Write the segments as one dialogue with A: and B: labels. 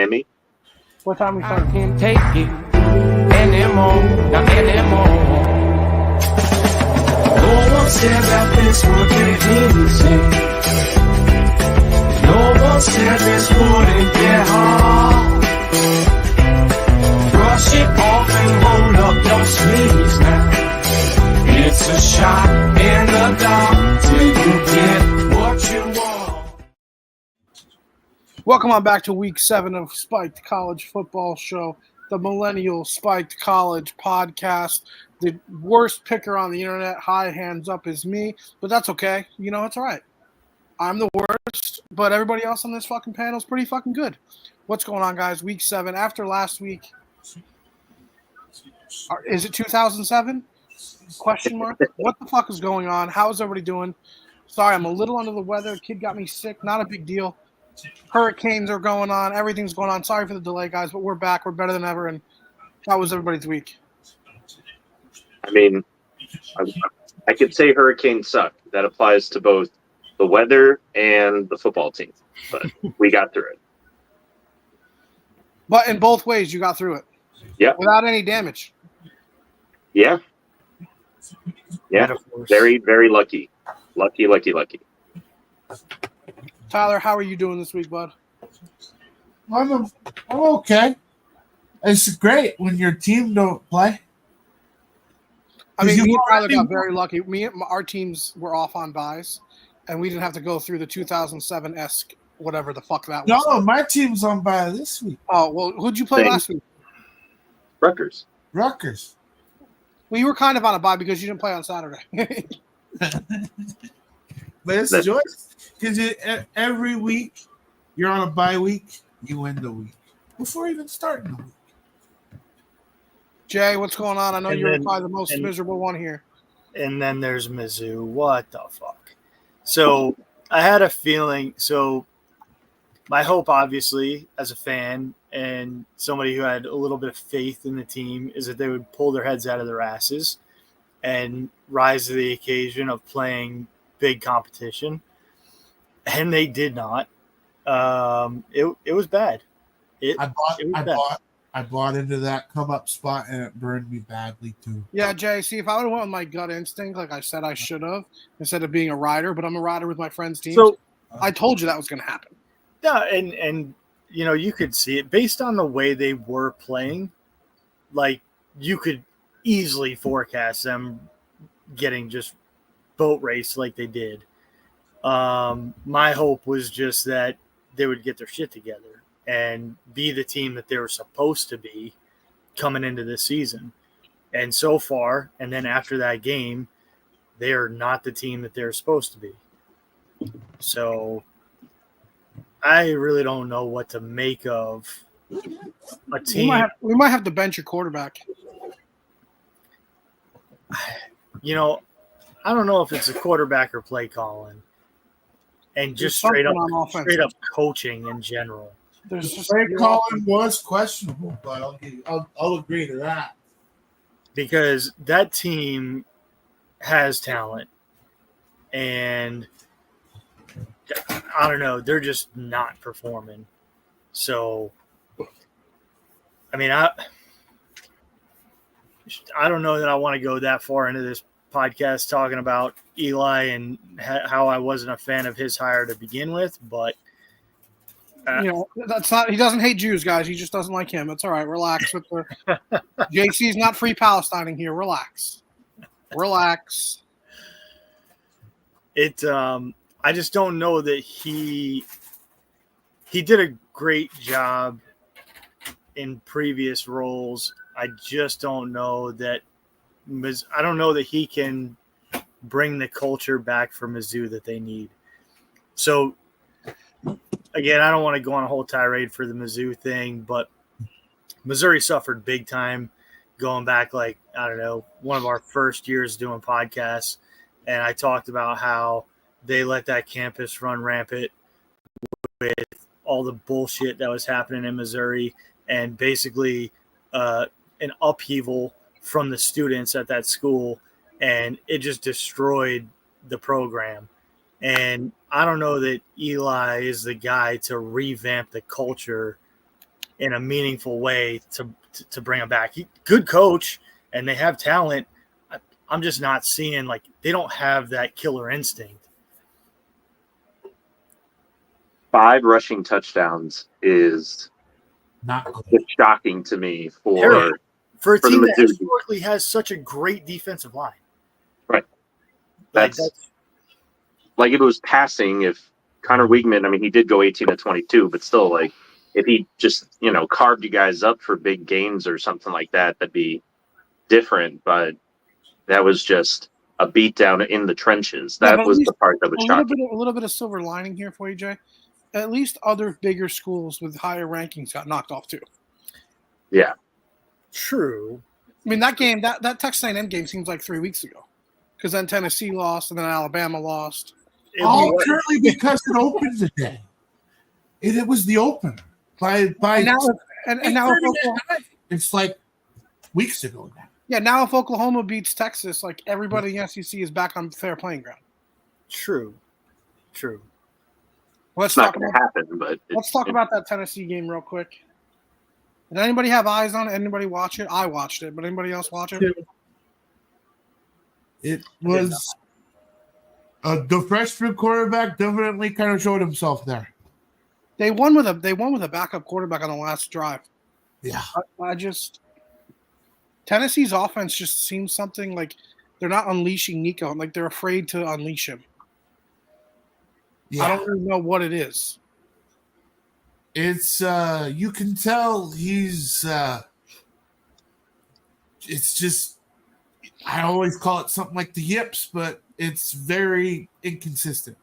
A: Miami.
B: What time we start?
C: I can't take it anymore, not anymore. No one said that this would get easy. No one said this wouldn't get hard. Brush it off and roll up your sleeves now. It's a shot in the dark till you get what you want.
B: Welcome on back to week 7 of Spiked College Football Show, the Millennial Spiked College podcast. The worst picker on the internet, high hands up, is me, but that's okay. You know, it's all right. I'm the worst, but everybody else on this fucking panel is pretty fucking good. What's going on, guys? Week 7. After last week, is it 2007? Question mark. What the fuck is going on? How is everybody doing? Sorry, I'm a little under the weather. Kid got me sick. Not a big deal. Hurricanes are going on. Everything's going on. Sorry for the delay, guys, but we're back. We're better than ever. And how was everybody's week?
A: I mean, I could say hurricanes suck. That applies to both the weather and the football team. But we got through it.
B: But in both ways, you got through it.
A: Yeah.
B: Without any damage.
A: Yeah. Yeah. Very, very lucky. Lucky.
B: Tyler, how are you doing this week, bud?
D: I'm okay. It's great when your team don't play.
B: I mean, me and Tyler
D: already
B: got very lucky. Our teams were off on buys, and we didn't have to go through the 2007-esque whatever the fuck that was.
D: No, my team's on bye this week.
B: Oh, well, who'd you play
A: Same.
B: last week?
A: Rutgers.
B: Well, you were kind of on a bye because you didn't play on Saturday.
D: But it's joyous because every week you're on a bye week, you win the week before even starting the week.
B: Jay, what's going on? I know you're probably the most miserable one here.
E: And then there's Mizzou. What the fuck? So I had a feeling. So my hope, obviously, as a fan and somebody who had a little bit of faith in the team, is that they would pull their heads out of their asses and rise to the occasion of playing big competition. And they did not. It was bad.
D: I bought into that come up spot and it burned me badly too.
B: Yeah, Jay, see, if I would have went with my gut instinct, like I said I should have, instead of being a rider, but I'm a rider with my friend's team. So I told you that was going to happen.
E: Yeah, and you know, you could see it based on the way they were playing. Like, you could easily forecast them getting just boat race like they did. My hope was just that they would get their shit together and be the team that they were supposed to be coming into this season. And so far, and then after that game, they are not the team that they're supposed to be. So I really don't know what to make of a team.
B: We might have to bench your quarterback.
E: You know, I don't know if it's a quarterback or play calling, and just straight up coaching in general.
D: Play calling was questionable, but I'll agree to that.
E: Because that team has talent, and I don't know, they're just not performing. So, I mean, I don't know that I want to go that far into this podcast talking about Eli and how I wasn't a fan of his hire to begin with, but
B: you know, that's not. He doesn't hate Jews, guys. He just doesn't like him. It's all right. Relax. With the JC's not free Palestining here. Relax.
E: I just don't know that he did a great job in previous roles. I just don't know that. I don't know that he can bring the culture back for Mizzou that they need. So, again, I don't want to go on a whole tirade for the Mizzou thing, but Missouri suffered big time going back, like, I don't know, one of our first years doing podcasts. And I talked about how they let that campus run rampant with all the bullshit that was happening in Missouri and basically an upheaval from the students at that school. And it just destroyed the program. And I don't know that Eli is the guy to revamp the culture in a meaningful way to bring them back. Good coach, and they have talent. I'm just not seeing, like, they don't have that killer instinct.
A: 5 rushing touchdowns is
D: Not good.
A: just shocking to me
E: Terrible. For a
A: For the
E: team that
A: Mizzou.
E: historically has such a great defensive line.
A: Right.
E: Like,
A: That's like if it was passing, if Connor Weigman, I mean, he did go 18 to 22, but still, like, if he just, carved you guys up for big gains or something like that, that'd be different. But that was just a beatdown in the trenches.
B: Yeah,
A: That
B: but at
A: was
B: least
A: the part that was shocking.
B: a little bit of silver lining here for you, Jay. At least other bigger schools with higher rankings got knocked off too.
A: Yeah.
E: true.
B: I mean, that game, that Texas A&M game seems like 3 weeks ago, because then Tennessee lost and then Alabama lost.
D: All purely because it opened today. It was the opener. By
B: And now, and now if Oklahoma,
D: it's like weeks ago now.
B: yeah, now if Oklahoma beats Texas, like everybody in the SEC is back on fair playing ground.
E: True.
B: Let's
A: It's not
B: talk
A: going
B: about
A: to happen, but
B: let's talk about that Tennessee game real quick. Did anybody have eyes on it? Anybody watch it? I watched it, but anybody else watch it?
D: It was the freshman quarterback definitely kind of showed himself there.
B: They won with a backup quarterback on the last drive.
D: Yeah.
B: I just Tennessee's offense just seems something like they're not unleashing Nico. Like they're afraid to unleash him. I don't really know what it is.
D: It's you can tell he's it's just I always call it something like the yips, but it's very inconsistent.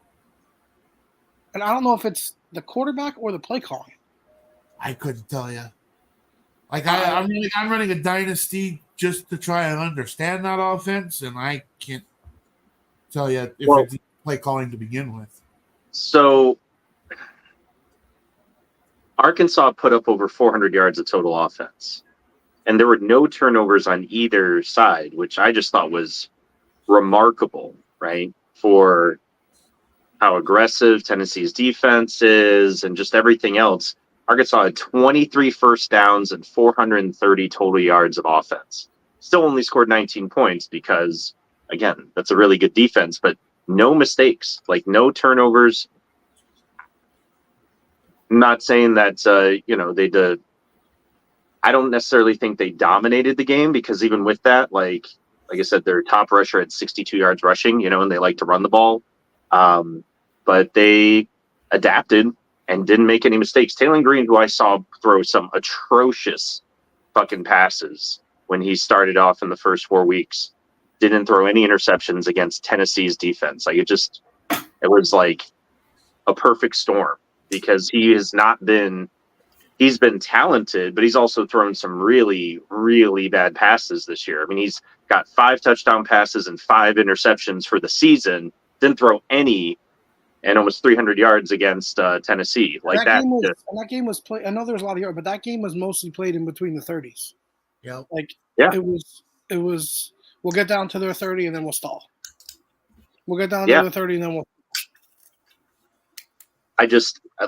B: And I don't know if it's the quarterback or the play calling.
D: I couldn't tell you. Like I'm running a dynasty just to try and understand that offense, and I can't tell you if it's play calling to begin with.
A: So Arkansas put up over 400 yards of total offense, and there were no turnovers on either side, which I just thought was remarkable, right? For how aggressive Tennessee's defense is and just everything else. Arkansas had 23 first downs and 430 total yards of offense. Still only scored 19 points because, again, that's a really good defense, but no mistakes, like no turnovers. I'm not saying that, they did. I don't necessarily think they dominated the game because even with that, like I said, their top rusher had 62 yards rushing, and they like to run the ball. But they adapted and didn't make any mistakes. Taylor Green, who I saw throw some atrocious fucking passes when he started off in the first 4 weeks, didn't throw any interceptions against Tennessee's defense. Like it was like a perfect storm because he's been talented, but he's also thrown some really, really bad passes this year. I mean, he's got 5 touchdown passes and 5 interceptions for the season, didn't throw any, and almost 300 yards against Tennessee. Like that.
B: That game was played. I know there was a lot of yards, but that game was mostly played in between the 30s.
D: Yeah.
B: It was. We'll get down to their 30 and then we'll stall. We'll get down to their 30 and then we'll.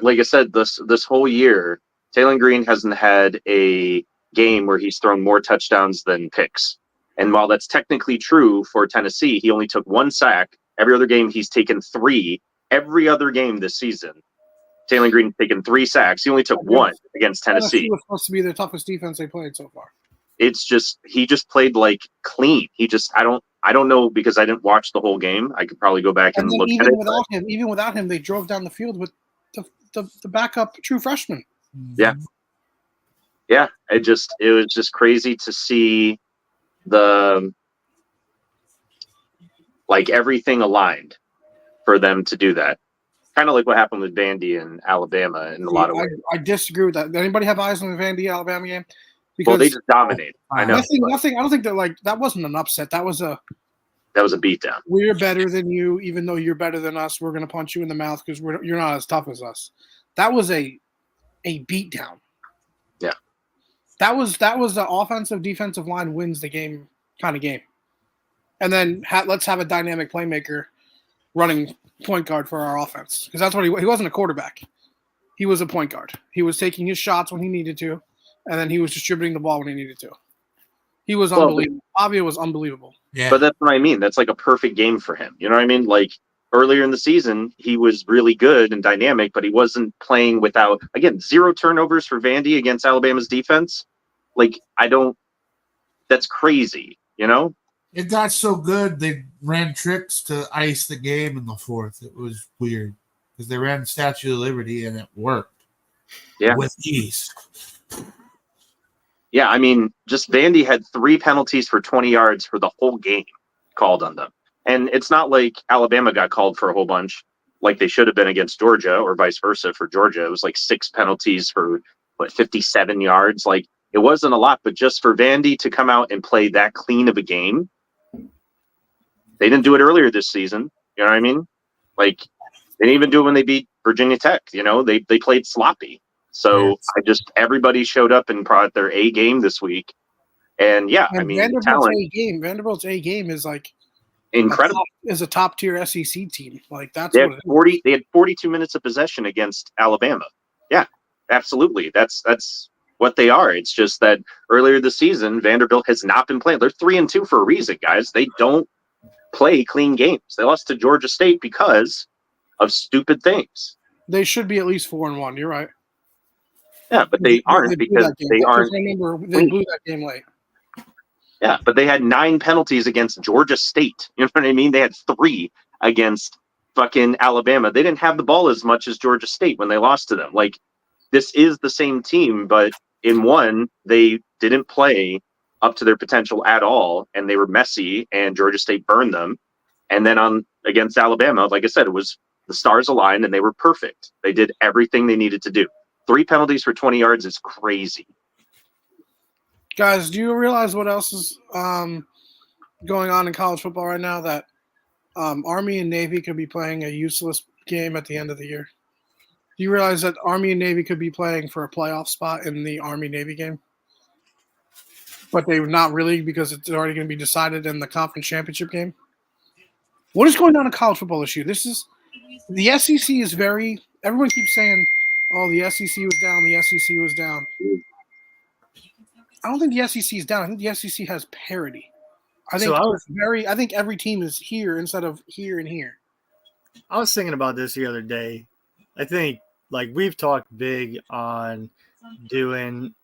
A: Like I said, this whole year, Taylor Green hasn't had a game where he's thrown more touchdowns than picks. And while that's technically true for Tennessee, he only took 1 sack. Every other game, he's taken 3. Every other game this season, Taylor Green's taken 3 sacks. He only took 1 against Tennessee.
B: Tennessee was supposed to be the toughest defense they played so far.
A: It's just he just played like clean. I don't know because I didn't watch the whole game. I could probably go back and look at it.
B: Even without him, they drove down the field with the backup true freshman.
A: Yeah. It was just crazy to see everything aligned for them to do that. Kind of like what happened with Vandy and Alabama in a lot of ways.
B: I disagree with that. Did anybody have eyes on the Vandy Alabama game?
A: Well, they just dominated. I know.
B: Nothing. I don't think that wasn't an upset. That was a
A: beatdown.
B: We're better than you, even though you're better than us. We're going to punch you in the mouth because you're not as tough as us. That was a beatdown.
A: Yeah.
B: That was the offensive defensive line wins the game kind of game. And then let's have a dynamic playmaker running point guard for our offense because that's what he wasn't a quarterback. he was a point guard. He was taking his shots when he needed to, and then he was distributing the ball when he needed to. He was
A: Well,
B: unbelievable. Fabio was unbelievable.
D: Yeah.
A: But that's what I mean. That's like a perfect game for him. You know what I mean? Like earlier in the season, he was really good and dynamic, but he wasn't playing without, again, 0 turnovers for Vandy against Alabama's defense. Like, that's crazy, you know?
D: It got so good they ran tricks to ice the game in the fourth. It was weird because they ran Statue of Liberty and it worked.
A: Yeah.
D: With ease.
A: Yeah, I mean, just Vandy had 3 penalties for 20 yards for the whole game called on them. And it's not like Alabama got called for a whole bunch like they should have been against Georgia or vice versa for Georgia. It was like 6 penalties for, 57 yards. Like, it wasn't a lot, but just for Vandy to come out and play that clean of a game, they didn't do it earlier this season. You know what I mean? Like, they didn't even do it when they beat Virginia Tech. You know, they played sloppy. So everybody showed up and brought their A game this week. And yeah,
B: And
A: I mean,
B: Vanderbilt's A game is like
A: incredible.
B: Is a top tier SEC team. Like that's
A: They
B: what
A: had
B: it is.
A: They had 42 minutes of possession against Alabama. Yeah, absolutely. That's what they are. It's just that earlier this season, Vanderbilt has not been playing. They're 3-2 for a reason, guys. They don't play clean games. They lost to Georgia State because of stupid things.
B: They should be at least 4-1. You're right.
A: Yeah, but they aren't
B: blew
A: because
B: that game.
A: they aren't.
B: I remember they blew that game late.
A: Yeah, but they had 9 penalties against Georgia State. You know what I mean? They had 3 against fucking Alabama. They didn't have the ball as much as Georgia State when they lost to them. Like, this is the same team, but in one, they didn't play up to their potential at all, and they were messy, and Georgia State burned them. And then against Alabama, like I said, it was the stars aligned, and they were perfect. They did everything they needed to do. 3 penalties for 20 yards is crazy.
B: Guys, do you realize what else is going on in college football right now? That Army and Navy could be playing a useless game at the end of the year. Do you realize that Army and Navy could be playing for a playoff spot in the Army-Navy game? But they're not really because it's already going to be decided in the conference championship game. What is going on in college football this year? The SEC is everyone keeps saying, oh, the SEC was down, the SEC was down. I don't think the SEC is down. I think the SEC has parity. I think every team is here instead of here and here.
E: I was thinking about this the other day. I think, like, we've talked big on doing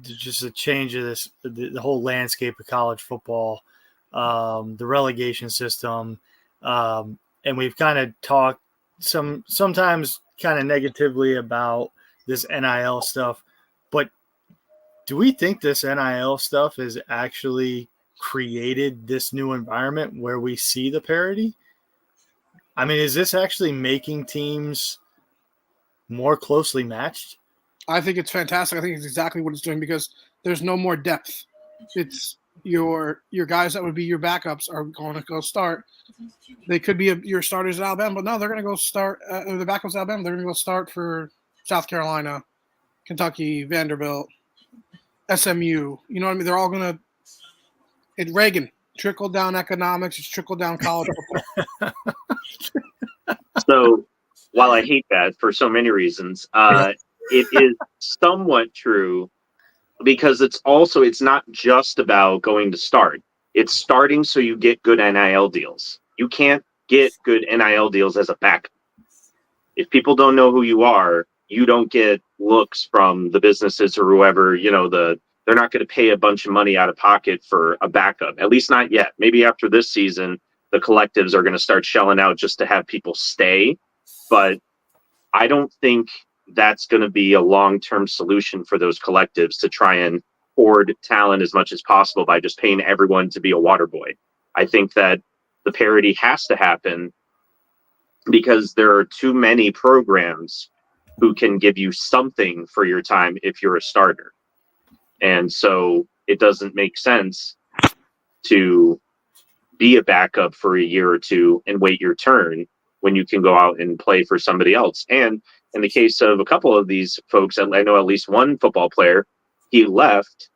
E: just a change of the whole landscape of college football, the relegation system, and we've kind of talked sometimes kind of negatively about this NIL stuff. But do we think this NIL stuff has actually created this new environment where we see the parity? I mean, is this actually making teams more closely matched?
B: I think it's fantastic. I think it's exactly what it's doing because there's no more depth. It's your guys that would be your backups are going to go start. They could be your starters at Alabama, but no, they're going to go start the backups at Alabama. They're going to go start for South Carolina, Kentucky, Vanderbilt, SMU. You know what I mean? They're all going to – Reagan, trickle-down economics. It's trickle-down college football.
A: So while I hate that for so many reasons, it is somewhat true because it's not just about going to start. It's starting so you get good NIL deals. You can't get good NIL deals as a backup. If people don't know who you are, you don't get looks from the businesses or whoever, they're not going to pay a bunch of money out of pocket for a backup, at least not yet. Maybe after this season, the collectives are going to start shelling out just to have people stay. But I don't think that's going to be a long-term solution for those collectives to try and hoard talent as much as possible by just paying everyone to be a water boy. I think that the parity has to happen because there are too many programs who can give you something for your time if you're a starter. And so it doesn't make sense to be a backup for a year or two and wait your turn when you can go out and play for somebody else. And in the case of a couple of these folks, I know at least one football player, he left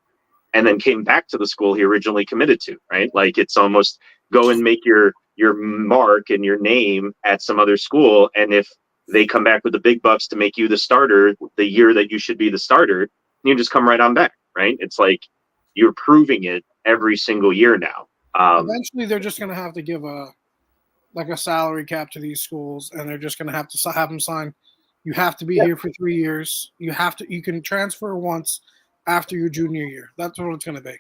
A: and then came back to the school he originally committed to, right? Like, it's almost go and make your mark and your name at some other school. And if they come back with the big bucks to make you the starter the year that you should be the starter, and you just come right on back, right? It's like you're proving it every single year now.
B: Eventually, they're just going to have to give a salary cap to these schools, and they're just going to have them sign. You have to be here for 3 years. You can transfer once after your junior year. That's what it's going to be.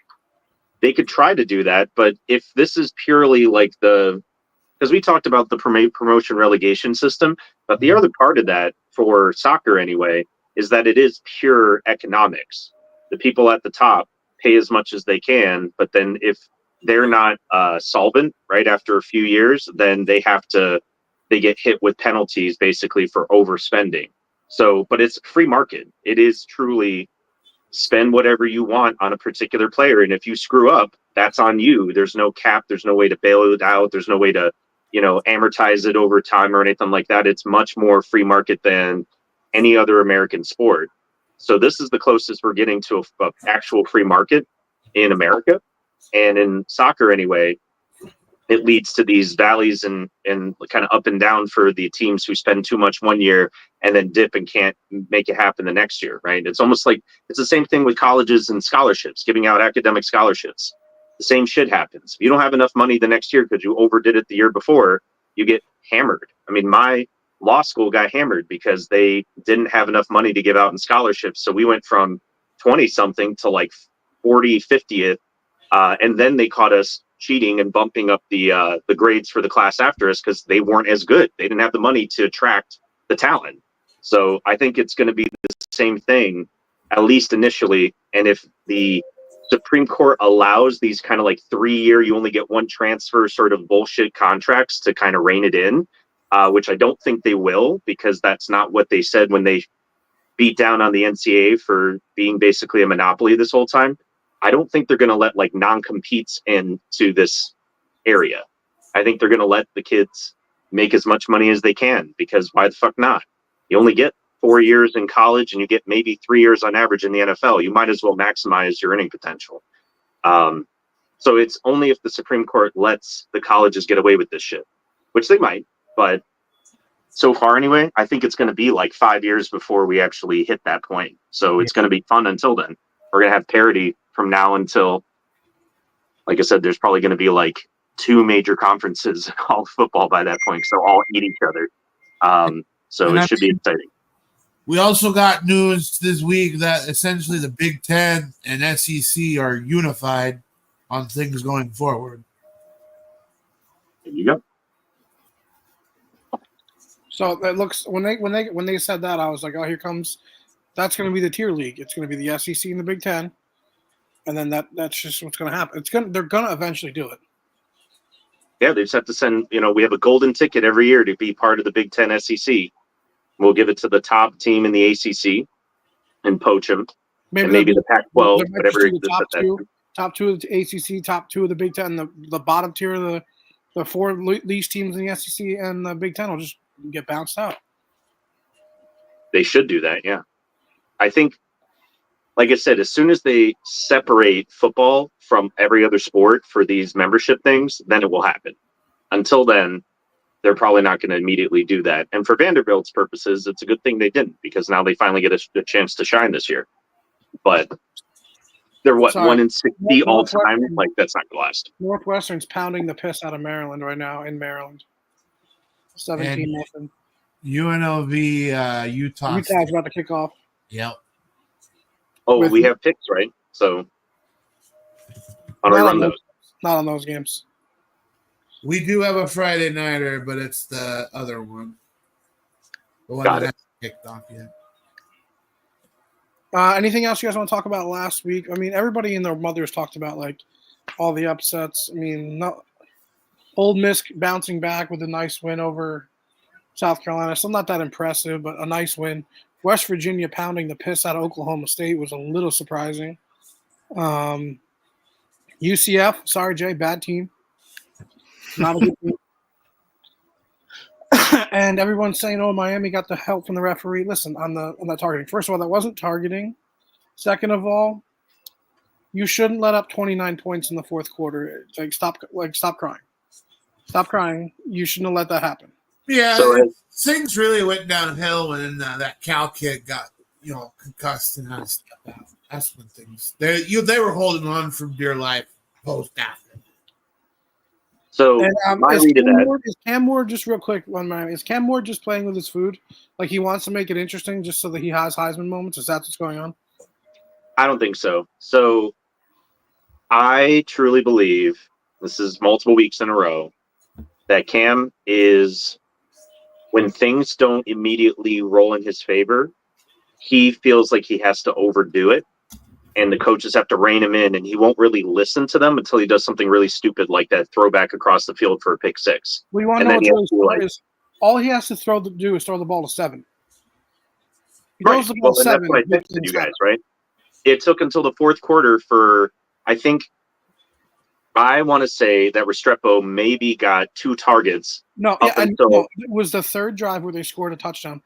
A: They could try to do that, but if this is purely like because we talked about the promotion relegation system, but the other part of that for soccer anyway is that it is pure economics. The people at the top pay as much as they can, but then if they're not solvent right after a few years, then they get hit with penalties basically for overspending. So, but it's free market. It is truly spend whatever you want on a particular player. And if you screw up, that's on you. There's no cap. There's no way to bail it out. There's no way to, amortize it over time or anything like that. It's much more free market than any other American sport. So this is the closest we're getting to a actual free market in America. And in soccer anyway, it leads to these valleys and kind of up and down for the teams who spend too much one year and then dip and can't make it happen the next year, right? It's almost like it's the same thing with colleges and scholarships, giving out academic scholarships. The same shit happens. If you don't have enough money the next year because you overdid it the year before, you get hammered. I mean, my law school got hammered because they didn't have enough money to give out in scholarships. So we went from 20-something to like 40, 50th. And then they caught us cheating and bumping up the grades for the class after us because they weren't as good. They didn't have the money to attract the talent. So I think it's going to be the same thing, at least initially. And if the Supreme Court allows these kind of like 3-year, you only get one transfer sort of bullshit contracts to kind of rein it in, which I don't think they will, because that's not what they said when they beat down on the NCAA for being basically a monopoly this whole time. I don't think they're going to let like non-competes into this area. I think they're going to let the kids make as much money as they can, because why the fuck not? You only get 4 years in college and you get maybe 3 years on average in the NFL. You might as well maximize your earning potential. So it's only if the Supreme Court lets the colleges get away with this shit, which they might, but so far anyway, I think it's going to be like 5 years before we actually hit that point. So it's going to be fun until then. We're going to have parity from now until, like I said, there's probably going to be like 2 major conferences in all football by that point. So all eat each other. So it should be exciting.
D: We also got news this week that essentially the Big Ten and SEC are unified on things going forward.
A: There you go.
B: So it looks when they said that, I was like, oh, here comes. That's going to be the tier league. It's going to be the SEC and the Big Ten, and then that's just what's going to happen. They're going to eventually do it.
A: Yeah, they just have to send. We have a golden ticket every year to be part of the Big Ten SEC. We'll give it to the top team in the ACC and poach them. Maybe the Pac-12, whatever exists at that time.
B: Top 2 of the ACC, top 2 of the Big Ten, the bottom tier of the 4 least teams in the SEC and the Big Ten will just get bounced out.
A: They should do that, yeah. I think, like I said, as soon as they separate football from every other sport for these membership things, then it will happen. Until then, they're probably not going to immediately do that. And for Vanderbilt's purposes, it's a good thing they didn't, because now they finally get a chance to shine this year. But they're 1-60 all time? Like, that's not going to last.
B: Northwestern's pounding the piss out of Maryland right now in Maryland. 17-0.
D: UNLV, Utah.
B: Utah's about to kick off.
D: Yep.
A: Oh, we have picks, right? So, how do I run those?
B: Not on those games.
D: We do have a Friday nighter, but it's the other one. The one
A: Got
D: that
A: it.
D: hasn't kicked off yet.
B: Anything else you guys want to talk about last week? I mean, everybody and their mothers talked about like all the upsets. I mean, Old Miss bouncing back with a nice win over South Carolina. Still not that impressive, but a nice win. West Virginia pounding the piss out of Oklahoma State was a little surprising. UCF, sorry Jay, bad team. Not a good team. And everyone's saying, "Oh, Miami got the help from the referee." Listen, on that targeting. First of all, that wasn't targeting. Second of all, you shouldn't let up 29 points in the fourth quarter. Stop crying. Stop crying. You shouldn't have let that happen.
D: Yeah,
A: So
D: things really went downhill when that Cal kid got, concussed and had to step out. That's when things they were holding on for dear life post after.
A: So
B: And
A: my read of that,
B: Is Cam Ward just real quick? One minute. Is Cam Ward just playing with his food? Like he wants to make it interesting, just so that he has Heisman moments. Is that what's going on?
A: I don't think so. So I truly believe this is multiple weeks in a row that Cam is, when things don't immediately roll in his favor, he feels like he has to overdo it, and the coaches have to rein him in, and he won't really listen to them until he does something really stupid like that throwback across the field for a pick six.
B: We want to
A: And
B: know
A: then he
B: what's
A: has
B: really
A: to,
B: smart is all he has to do is throw the ball to 7. He
A: right.
B: throws the ball
A: Well, and that's
B: 7.
A: what I texted you guys, right? It took until the fourth quarter for, I want to say that Restrepo maybe got 2 targets.
B: No,
A: up until
B: it was the third drive where they scored a touchdown.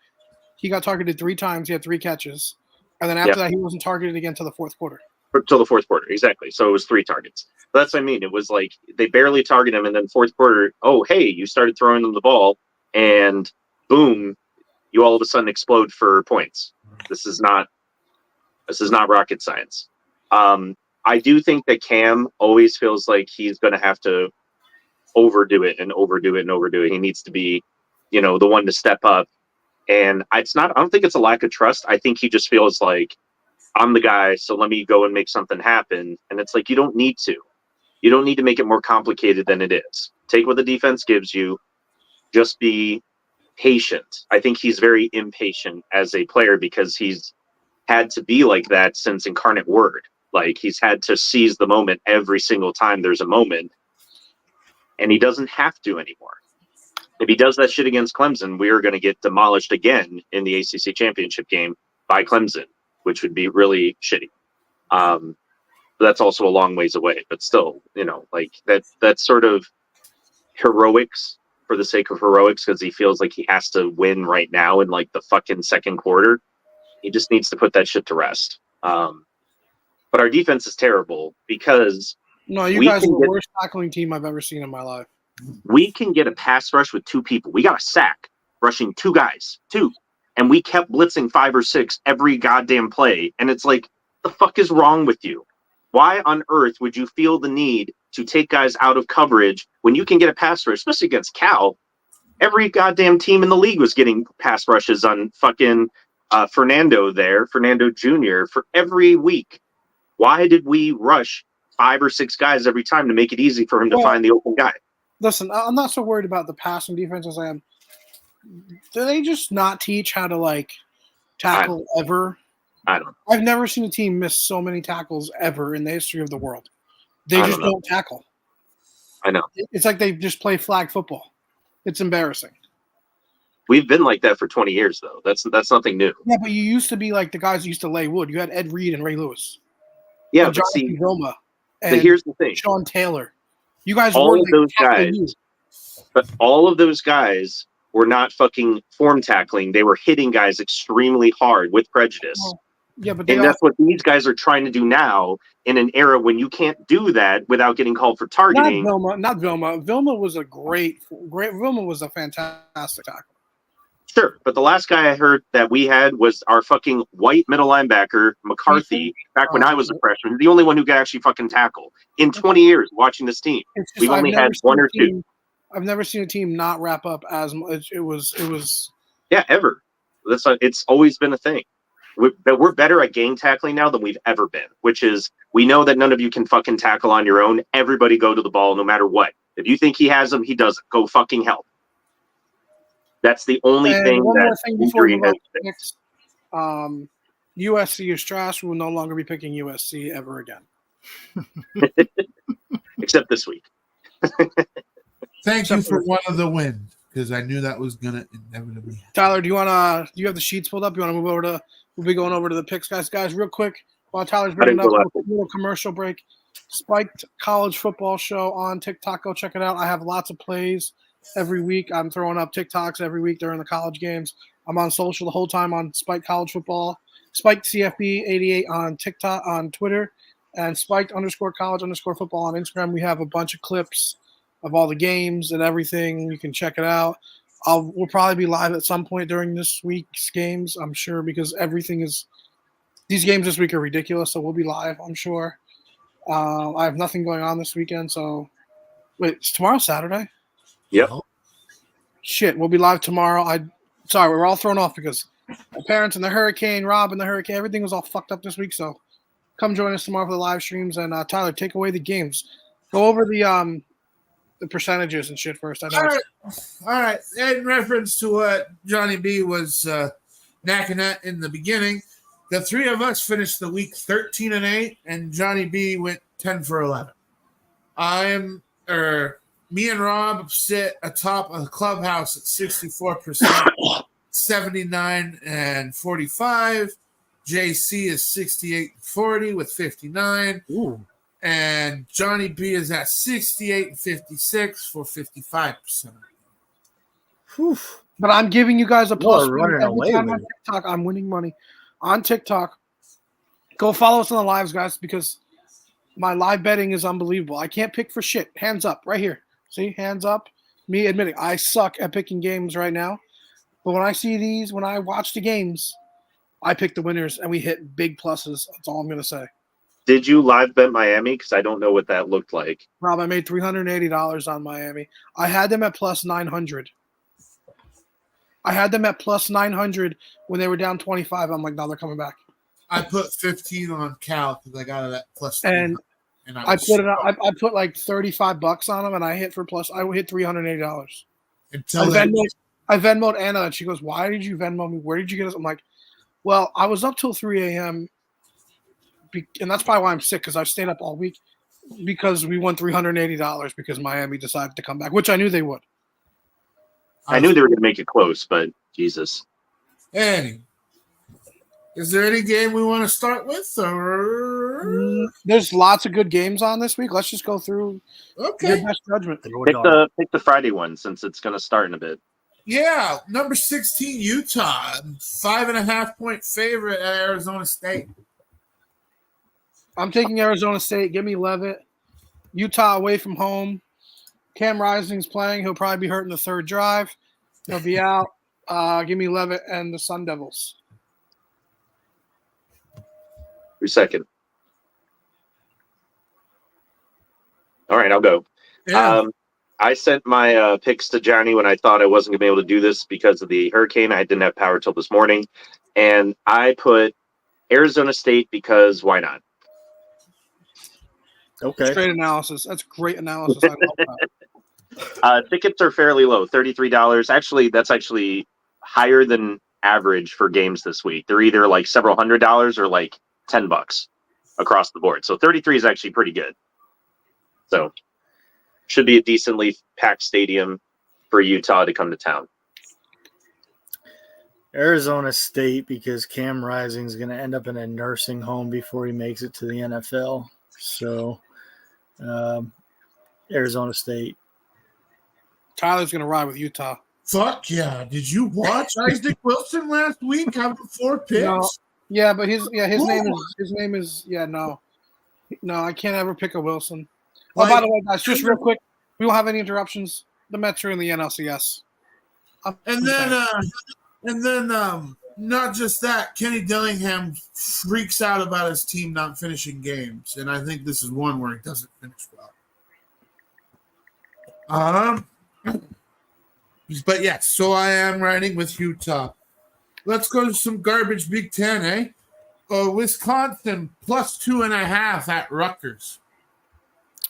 B: He got targeted 3 times. He had 3 catches, and then after that, he wasn't targeted again until the fourth quarter.
A: Till the fourth quarter, exactly. So it was 3 targets. But that's what I mean. It was like they barely target him, and then fourth quarter, oh hey, you started throwing them the ball, and boom, you all of a sudden explode for points. This is not rocket science. I do think that Cam always feels like he's going to have to overdo it and overdo it and overdo it. He needs to be, the one to step up. And I don't think it's a lack of trust. I think he just feels like I'm the guy, so let me go and make something happen. And it's like, you don't need to. You don't need to make it more complicated than it is. Take what the defense gives you. Just be patient. I think he's very impatient as a player because he's had to be like that since Incarnate Word. Like, he's had to seize the moment every single time there's a moment, and he doesn't have to anymore. If he does that shit against Clemson, we are going to get demolished again in the ACC championship game by Clemson, which would be really shitty. That's also a long ways away, but still, like that's sort of heroics for the sake of heroics because he feels like he has to win right now in like the fucking second quarter. He just needs to put that shit to rest. But our defense is terrible because
B: No, you guys are the worst tackling team I've ever seen in my life.
A: We can get a pass rush with 2 people. We got a sack rushing 2 guys, 2. And we kept blitzing 5 or 6 every goddamn play. And it's like, the fuck is wrong with you? Why on earth would you feel the need to take guys out of coverage when you can get a pass rush, especially against Cal? Every goddamn team in the league was getting pass rushes on fucking Fernando Jr. for every week. Why did we rush 5 or 6 guys every time to make it easy for him to find the open guy?
B: Listen, I'm not so worried about the passing defense as I am. Do they just not teach how to tackle ever?
A: I don't know.
B: I've never seen a team miss so many tackles ever in the history of the world. They just don't tackle.
A: I know.
B: It's like they just play flag football. It's embarrassing.
A: We've been like that for 20 years, though. That's nothing new.
B: Yeah, but you used to be like the guys who used to lay wood. You had Ed Reed and Ray Lewis.
A: Yeah,
B: and
A: but see,
B: Vilma
A: but here's the thing.
B: Sean Taylor. You guys
A: all
B: were
A: of those guys, but all of those guys were not fucking form tackling. They were hitting guys extremely hard with prejudice.
B: Yeah, but
A: that's what these guys are trying to do now in an era when you can't do that without getting called for targeting.
B: Not Vilma. Vilma was a great. Vilma was a fantastic tackler.
A: Sure, but the last guy I heard that we had was our fucking white middle linebacker, McCarthy, back when I was a freshman. The only one who could actually fucking tackle. In 20 years watching this team, we've only had 1 or 2.
B: I've never seen a team not wrap up as much. It was.
A: Yeah, ever. It's always been a thing. We're better at game tackling now than we've ever been, which is we know that none of you can fucking tackle on your own. Everybody go to the ball no matter what. If you think he has them, he doesn't. Go fucking help. That's the only thing that injury has fixed.
B: USC is trash. We will no longer be picking USC ever again.
A: Except this week.
D: Thank you for one of the win, because I knew that was gonna inevitably happen.
B: Tyler, do you have the sheets pulled up? You want to move over to? We'll be going over to the picks, guys. Real quick, while Tyler's bringing up a little commercial break. Spiked College Football Show on TikTok. Go check it out. I have lots of plays every week. I'm throwing up TikToks every week during the college games. I'm on social the whole time on Spiked College Football, Spiked CFB 88 on TikTok, on Twitter, and Spiked _college_football on Instagram. We have a bunch of clips of all the games and everything. You can check it out. We'll probably be live at some point during this week's games, I'm sure, because these games this week are ridiculous. So we'll be live, I'm sure. I have nothing going on this weekend, so wait, is tomorrow Saturday?
A: Yep.
B: Shit, we'll be live tomorrow. Sorry, we're all thrown off because my parents and the hurricane, Rob and the hurricane, everything was all fucked up this week. So come join us tomorrow for the live streams. And Tyler, take away the games. Go over the percentages and shit first. I know.
D: All right. In reference to what Johnny B was knacking at in the beginning, the three of us finished the week 13-8, and Johnny B went 10 for 11. Me and Rob sit atop of the clubhouse at 64%, 79 and 45. JC is 68-40 with 59.
E: Ooh.
D: And Johnny B is at 68 and 56 for 55%.
E: Whew.
B: But I'm giving you guys a plus.
E: running
B: Every
E: away
B: time
E: with
B: on
E: it.
B: TikTok, I'm winning money. On TikTok, go follow us on the lives, guys, because my live betting is unbelievable. I can't pick for shit. Hands up, right here. See, hands up. Me admitting I suck at picking games right now. But when I see these, when I watch the games, I pick the winners and we hit big pluses. That's all I'm going to say.
A: Did you live bet Miami? Because I don't know what that looked like.
B: Rob, I made $380 on Miami. I had them at plus 900. I had them at plus 900 when they were down 25. I'm like, no, they're coming back.
D: I put 15 on Cal because I got it at plus
B: And
D: 300, and
B: I put like $35 on them, and I hit $380.
D: until
B: I Venmoed Anna, and she goes, "Why did you Venmo me? Where did you get us?" I'm like, "Well, I was up till 3 a.m. And that's probably why I'm sick because I stayed up all week because we won $380 because Miami decided to come back, which I knew they would."
A: I knew they were going to make it close, but Jesus.
D: Anyway, is there any game we want to start with? Or
B: There's lots of good games on this week. Let's just go through
D: okay,
B: your best judgment.
A: Pick the Friday one since it's going to start in a bit.
D: yeah, number 16 Utah, 5.5 point favorite at Arizona State.
B: I'm taking Arizona State. Give me Levitt. Utah away from home. Cam Rising's playing. He'll probably be hurt in the third drive. He'll be out. Give me Levitt and the Sun Devils.
A: Your second. All right, I'll go.
D: Yeah.
A: I sent my picks to Johnny when I thought I wasn't going to be able to do this because of the hurricane. I didn't have power till this morning. And I put Arizona State because why not?
E: Okay.
B: Straight analysis. That's great analysis. I love that.
A: Tickets are fairly low, $33. Actually, that's actually higher than average for games this week. They're either like several $100s or like $10 across the board. So 33 is actually pretty good. So should be a decently packed stadium for Utah to come to town.
E: Arizona State because Cam Rising's going to end up in a nursing home before he makes it to the NFL. So Arizona State.
B: Tyler's going to ride with Utah.
D: Fuck yeah! Did you watch Isaac Wilson last week having 4 picks?
B: No. Yeah, but his name is no, I can't ever pick a Wilson. Oh, by the way, guys, just real quick, we won't have any interruptions. The Mets are in the NLCS.
D: And then, not just that, Kenny Dillingham freaks out about his team not finishing games, and I think this is one where he doesn't finish well. But yes, so I am riding with Utah. Let's go to some garbage Big Ten, eh? Wisconsin plus 2.5 at Rutgers.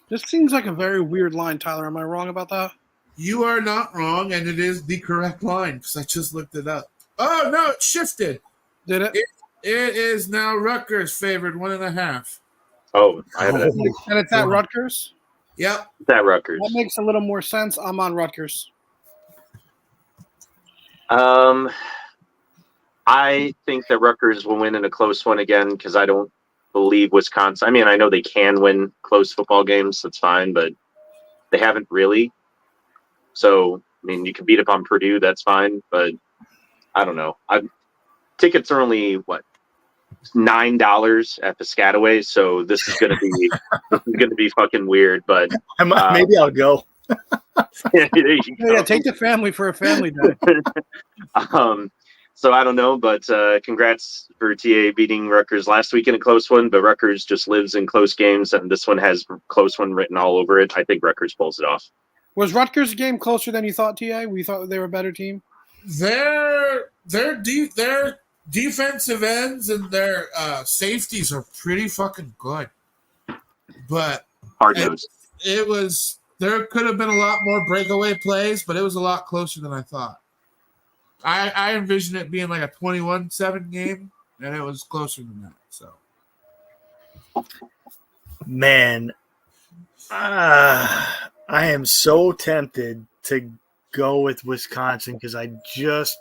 B: This seems like a very weird line, Tyler. Am I wrong about that?
D: You are not wrong, and it is the correct line because I just looked it up. Oh, no, it shifted.
B: Did it?
D: It is now Rutgers favored 1.5.
A: Oh, I have it
B: And it's at Rutgers?
D: Yep.
A: at Rutgers.
B: That makes a little more sense. I'm on Rutgers.
A: I think that Rutgers will win in a close one again because I don't believe Wisconsin. I mean, I know they can win close football games. That's fine, but they haven't really. So, I mean, you can beat up on Purdue. That's fine, but I don't know. Tickets are only $9 at Piscataway, so this is gonna be fucking weird. But
E: Maybe I'll go.
A: Yeah, there you go.
B: Yeah, take the family for a family day.
A: So I don't know, but congrats for TA beating Rutgers last week in a close one. But Rutgers just lives in close games, and this one has close one written all over it. I think Rutgers pulls it off.
B: Was Rutgers' game closer than you thought, TA? We thought they were a better team?
D: Their defensive ends and their safeties are pretty fucking good, but
A: Hard nosed.
D: it was there could have been a lot more breakaway plays, but it was a lot closer than I thought. I envisioned it being like a 21-7 game, and it was closer than that. So,
E: Man, I am so tempted to go with Wisconsin because I just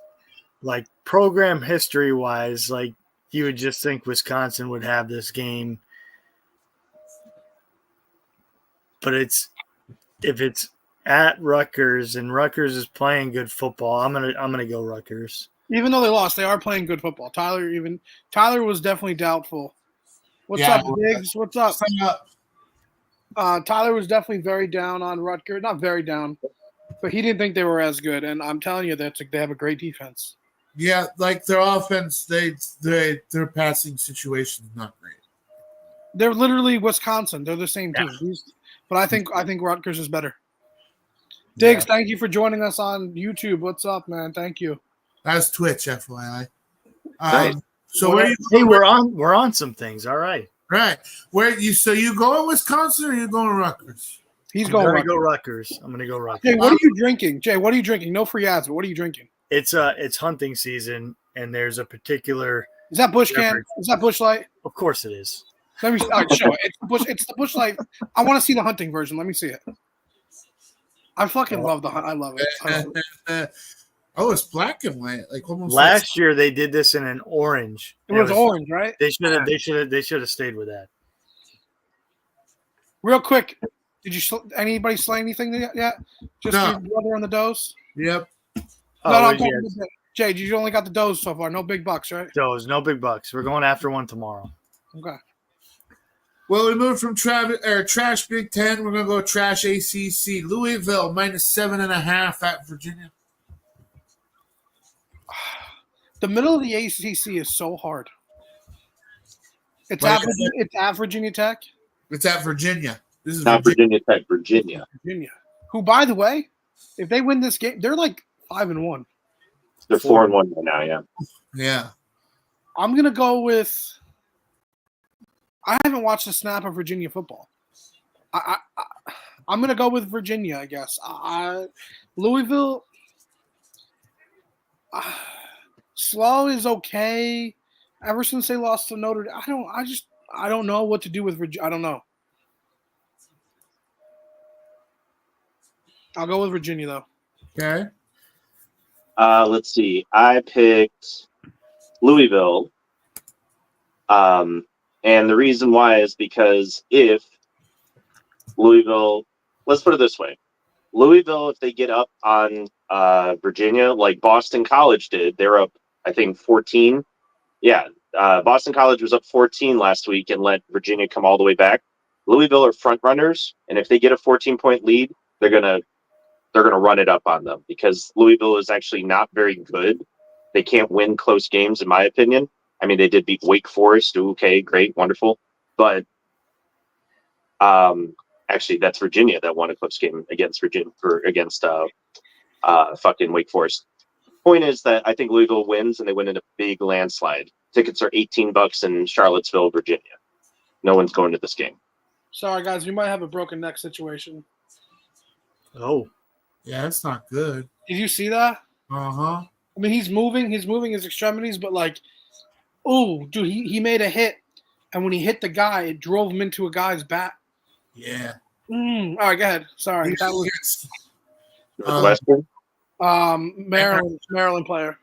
E: like program history wise, like you would just think Wisconsin would have this game. But if it's at Rutgers and Rutgers is playing good football, I'm gonna go Rutgers.
B: Even though they lost, they are playing good football. Tyler was definitely doubtful. What's
D: Yeah.
B: up, Biggs? What's up?
D: sign up.
B: Tyler was definitely very down on Rutgers. Not very down, but he didn't think they were as good. And I'm telling you, they have a great defense.
D: Yeah, like their offense, their passing situation is not great.
B: They're literally Wisconsin. They're the same team. But I think Rutgers is better. Diggs, thank you for joining us on YouTube. What's up, man? Thank you.
D: That's Twitch, FYI.
A: Nice.
D: So where you
E: Hey, we're on some things. All right.
D: right? Where you going Wisconsin or you going Rutgers?
B: He's
E: I'm
B: going
E: gonna
B: Rutgers.
E: go Rutgers. I'm gonna go Rutgers.
B: Jay, what are you drinking? Jay, what are you drinking? No free ads, but what are you drinking?
E: It's hunting season, and there's a particular.
B: Is that Bush can?
E: Beverage.
B: Is that Bush Light?
E: Of course, it is.
B: Let me all right, show it. It's the Bush Light. I want to see the hunting version. Let me see it. I fucking love the hunt. I love it.
D: Oh, it's black and white, like almost.
E: Last year they did this in an orange.
B: It was orange, right?
E: They should have stayed with that.
B: Real quick, did anybody slay anything yet? Just
D: No.
B: your brother on the dose?
D: Yep.
B: No,
E: Oh,
B: I'm
E: yeah.
B: talking about Jay, you only got the dose so far. No big bucks, right?
E: Those no big bucks. We're going after one tomorrow.
B: Okay.
D: Well, we moved from trash Big Ten. We're gonna go trash ACC. Louisville -7.5 at Virginia.
B: The middle of the ACC is so hard. It's
D: Like I
B: at Virginia Tech.
D: It's at Virginia. This is
A: Not
D: Virginia.
A: Virginia Tech, Virginia.
B: Virginia. Who, by the way, if they win this game, they're like 5-1.
A: They're 4-1 right now. Yeah.
D: Yeah.
B: I'm gonna go with. I haven't watched a snap of Virginia football. I'm gonna go with Virginia, I guess. Louisville. Slow is okay. Ever since they lost to Notre Dame, I don't know what to do with Virginia. I don't know. I'll go with Virginia though.
D: Okay.
A: Let's see. I picked Louisville. And the reason why is because if Louisville, let's put it this way. Louisville, if they get up on Virginia, like Boston College did, they're up, I think, 14. Yeah. Boston College was up 14 last week and let Virginia come all the way back. Louisville are front runners. And if they get a 14-point lead, they're going to run it up on them because Louisville is actually not very good. They can't win close games, in my opinion. I mean, they did beat Wake Forest. Okay, great, wonderful. But actually, that's Virginia that won a close game against fucking Wake Forest. Point is that I think Louisville wins and they win in a big landslide. Tickets are $18 in Charlottesville, Virginia. No one's going to this game.
B: Sorry, guys, we might have a broken neck situation.
E: Oh,
D: Yeah, that's not good.
B: Did you see that?
D: Uh-huh.
B: I mean, he's moving his extremities, but like, oh, dude, he made a hit, and when he hit the guy, it drove him into a guy's back.
D: Yeah.
B: All right, go ahead. Sorry, that was
A: Northwestern?
B: Maryland player.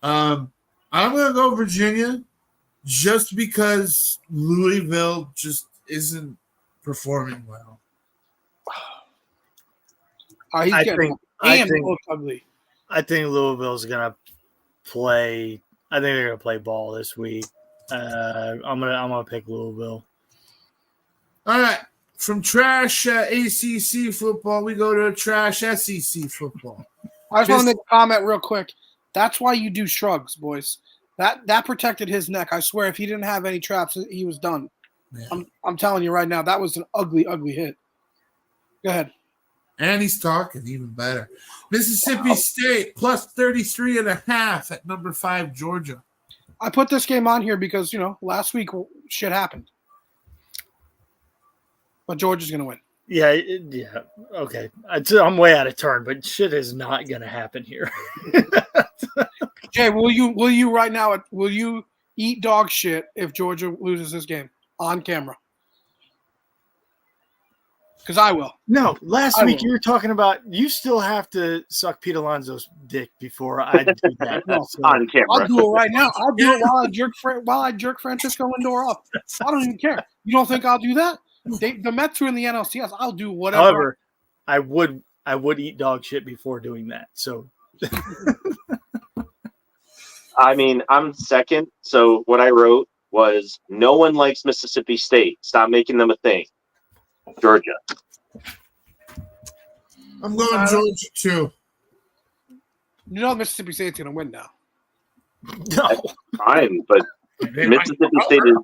D: I'm gonna go Virginia just because Louisville just isn't performing well.
B: He's
E: I
B: getting
E: think
B: ugly.
E: I think Louisville's gonna play. I think they're gonna play ball this week. I'm gonna pick Louisville.
D: All right. From trash ACC football, we go to trash SEC football.
B: I just want to make a comment real quick. That's why you do shrugs, boys. That protected his neck. I swear, if he didn't have any traps, he was done.
D: Yeah.
B: I'm telling you right now, that was an ugly, ugly hit. Go ahead.
D: And he's talking even better. Mississippi State plus 33.5 at number 5, Georgia.
B: I put this game on here because, last week shit happened. But Georgia's going to win.
E: Yeah, okay. I'm way out of turn, but shit is not going to happen here.
B: Jay, will you right now? Will you eat dog shit if Georgia loses this game on camera? Because I will.
E: No, last week you were talking about you still have to suck Pete Alonso's dick before I do that.
B: No,
A: On camera.
B: I'll do it right now. I'll do it while I jerk Francisco Lindor up. I don't even care. You don't think I'll do that? The Mets are in the NLCS. I'll do whatever.
E: However, I would eat dog shit before doing that. So,
A: I mean, I'm second. So what I wrote was, no one likes Mississippi State. Stop making them a thing. Georgia.
D: I'm going Georgia too.
B: Mississippi State's going to win now.
E: no.
A: Fine, but Mississippi State is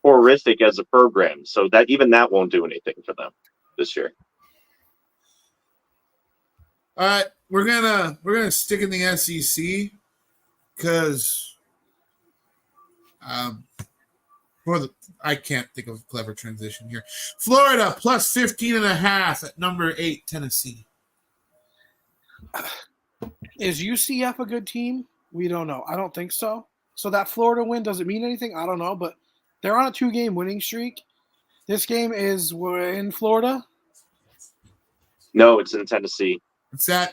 A: horrific as a program, so that won't do anything for them this year.
D: All right, we're gonna stick in the SEC because I can't think of a clever transition here. Florida plus 15.5 at number 8, Tennessee.
B: Is UCF a good team? We don't know. I don't think so. So that Florida win doesn't mean anything. I don't know, but they're on a 2-game winning streak. This game is in Florida.
A: No, it's in Tennessee.
D: It's at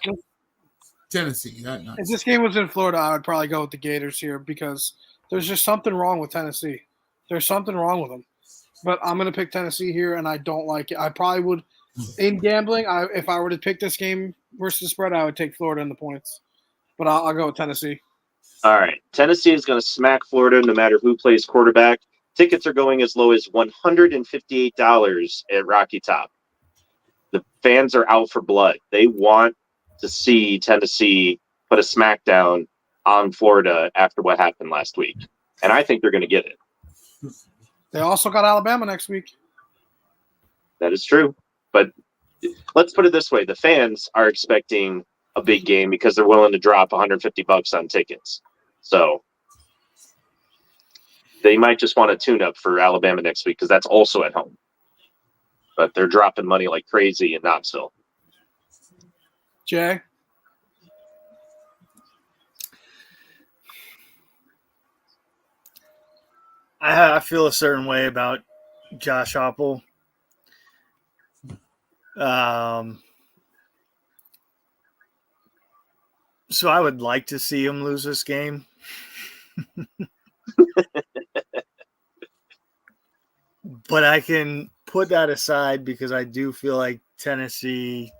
D: Tennessee.
B: If this game was in Florida, I would probably go with the Gators here because there's just something wrong with Tennessee. There's something wrong with them. But I'm going to pick Tennessee here, and I don't like it. I probably would, in gambling, if I were to pick this game versus the spread, I would take Florida in the points. But I'll go with Tennessee.
A: All right. Tennessee is going to smack Florida no matter who plays quarterback. Tickets are going as low as $158 at Rocky Top. The fans are out for blood. They want to see Tennessee put a smackdown on Florida after what happened last week. And I think they're going to get it.
B: They also got Alabama next week.
A: That is true. But let's put it this way. The fans are expecting a big game because they're willing to drop $150 on tickets. So they might just want a tune-up for Alabama next week because that's also at home. But they're dropping money like crazy in Knoxville.
B: Jay?
E: I feel a certain way about Josh Heupel. So I would like to see him lose this game. But I can put that aside because I do feel like Tennessee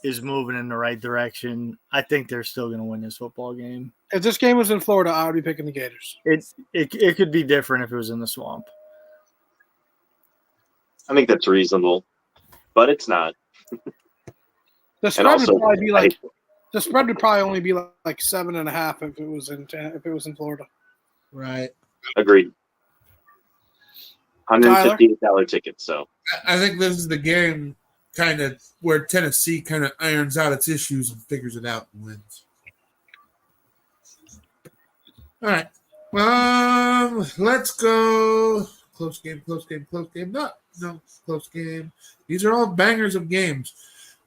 E: is moving in the right direction. I think they're still going to win this football game.
B: If this game was in Florida, I would be picking the Gators.
E: It could be different if it was in the swamp.
A: I think that's reasonable, but it's not.
B: The spread would probably be like the spread would probably only be like 7.5 if it was in Florida.
D: Right.
A: Agreed. $158 tickets. So
D: I think this is the game kind of where Tennessee kind of irons out its issues and figures it out and wins. All right. Let's go. Close game. No, close game. These are all bangers of games.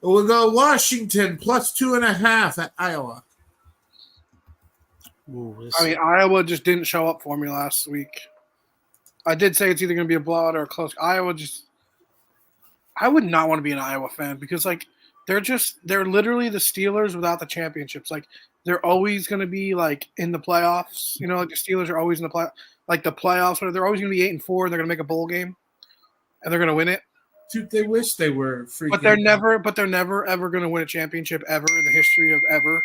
D: We'll go Washington plus 2.5 at Iowa.
E: Ooh,
B: I mean, Iowa just didn't show up for me last week. I did say it's either going to be a blowout or a close. I would not want to be an Iowa fan because, like, they're literally the Steelers without the championships. Like, they're always going to be, like, in the playoffs. You know, like the Steelers are always in the playoffs. Where they're always going to be 8-4 and they're going to make a bowl game and they're going to win it.
D: Dude, they wish they were freaking.
B: But they're never ever going to win a championship ever in the history of ever.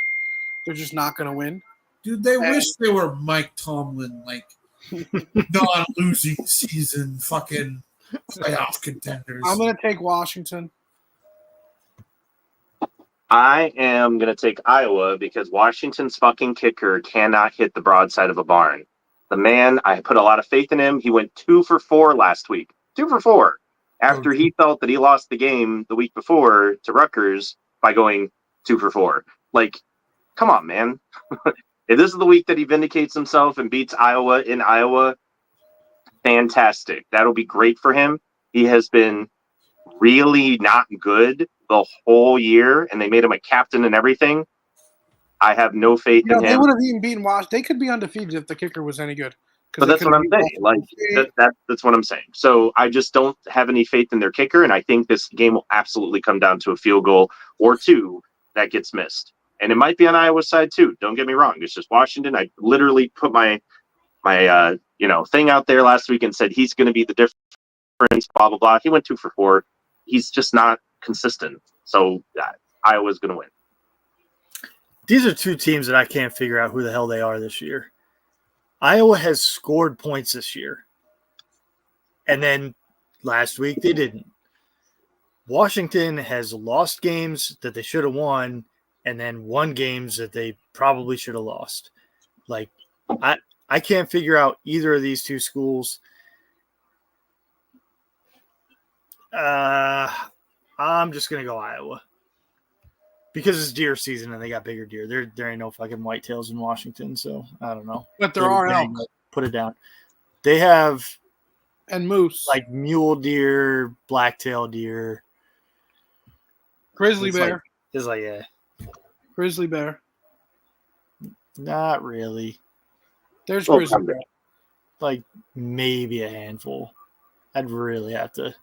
B: They're just not going to win.
D: Dude, they wish they were Mike Tomlin, like non-losing season fucking playoff contenders.
B: I'm going to take Washington.
A: I am going to take Iowa because Washington's fucking kicker cannot hit the broadside of a barn. The man, I put a lot of faith in him. He went 2 for 4 last week. 2 for 4. After he felt that he lost the game the week before to Rutgers by going 2 for 4. Like, come on, man. If this is the week that he vindicates himself and beats Iowa in Iowa, fantastic. That'll be great for him. He has been really not good the whole year, and they made him a captain and everything. I have no faith in
B: They
A: him.
B: would have even beaten Wash. They could be undefeated if the kicker was any good.
A: But that's what I'm saying. Like that's what I'm saying. So I just don't have any faith in their kicker, and I think this game will absolutely come down to a field goal or two that gets missed. And it might be on Iowa's side too. Don't get me wrong. It's just Washington. I literally put my thing out there last week and said he's going to be the difference. Blah blah blah. He went 2 for 4. He's just not consistent. So Iowa's going to win.
E: These are two teams that I can't figure out who the hell they are this year. Iowa has scored points this year. And then last week they didn't. Washington has lost games that they should have won and then won games that they probably should have lost. Like, I can't figure out either of these two schools. I'm just going to go Iowa. Because it's deer season and they got bigger deer. There ain't no fucking whitetails in Washington, so I don't know.
B: But there are elk.
E: Put it down. They have
B: and moose,
E: like mule deer, blacktail deer,
B: grizzly bear.
E: It's like yeah,
B: grizzly bear.
E: Not really.
B: There's grizzly bear.
E: Like maybe a handful. I'd really have to.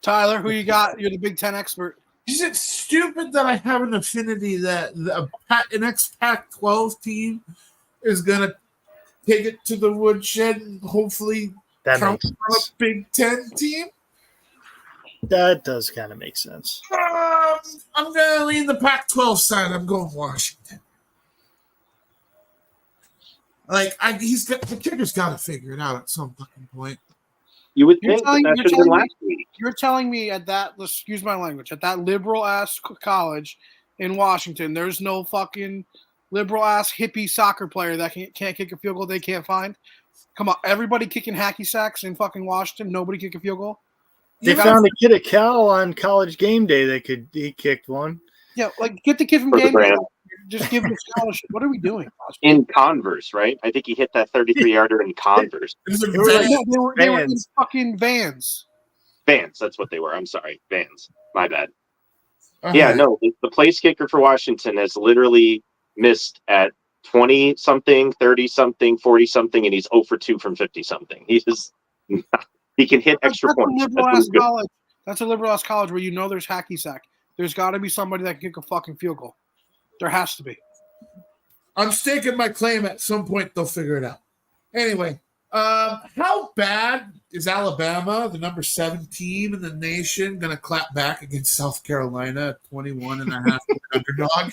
B: Tyler, who you got? You're the Big Ten expert.
D: Is it stupid that I have an affinity that an ex-Pac-12 team is going to take it to the woodshed and hopefully count on a Big Ten team?
E: That does kind of make sense.
D: I'm going to lean the Pac-12 side. I'm going Washington. Like, the kicker's got to figure it out at some fucking point.
A: You would think that should have been last week.
B: You're telling me at that, excuse my language, at that liberal-ass college in Washington, there's no fucking liberal-ass hippie soccer player that can't kick a field goal they can't find? Come on, everybody kicking hacky sacks in fucking Washington, nobody kick a field goal?
E: They found a kid at Cal on College game day he kicked one.
B: Yeah, like get the kid from game day. Just give him a scholarship. What are we doing?
A: In Converse, right? I think he hit that 33-yarder in Converse.
B: They were in fucking Vans.
A: Vans, that's what they were. I'm sorry. Vans. My bad. Yeah, no, the place kicker for Washington has literally missed at 20-something, 30-something, 40-something, and he's 0 for 2 from 50-something. He can hit extra points.
B: That's a liberal-ass college where you know there's hacky sack. There's got to be somebody that can kick a fucking field goal. There has to be.
D: I'm staking my claim at some point they'll figure it out. Anyway, how bad is Alabama, the number 7 team in the nation, going to clap back against South Carolina, 21.5 underdog?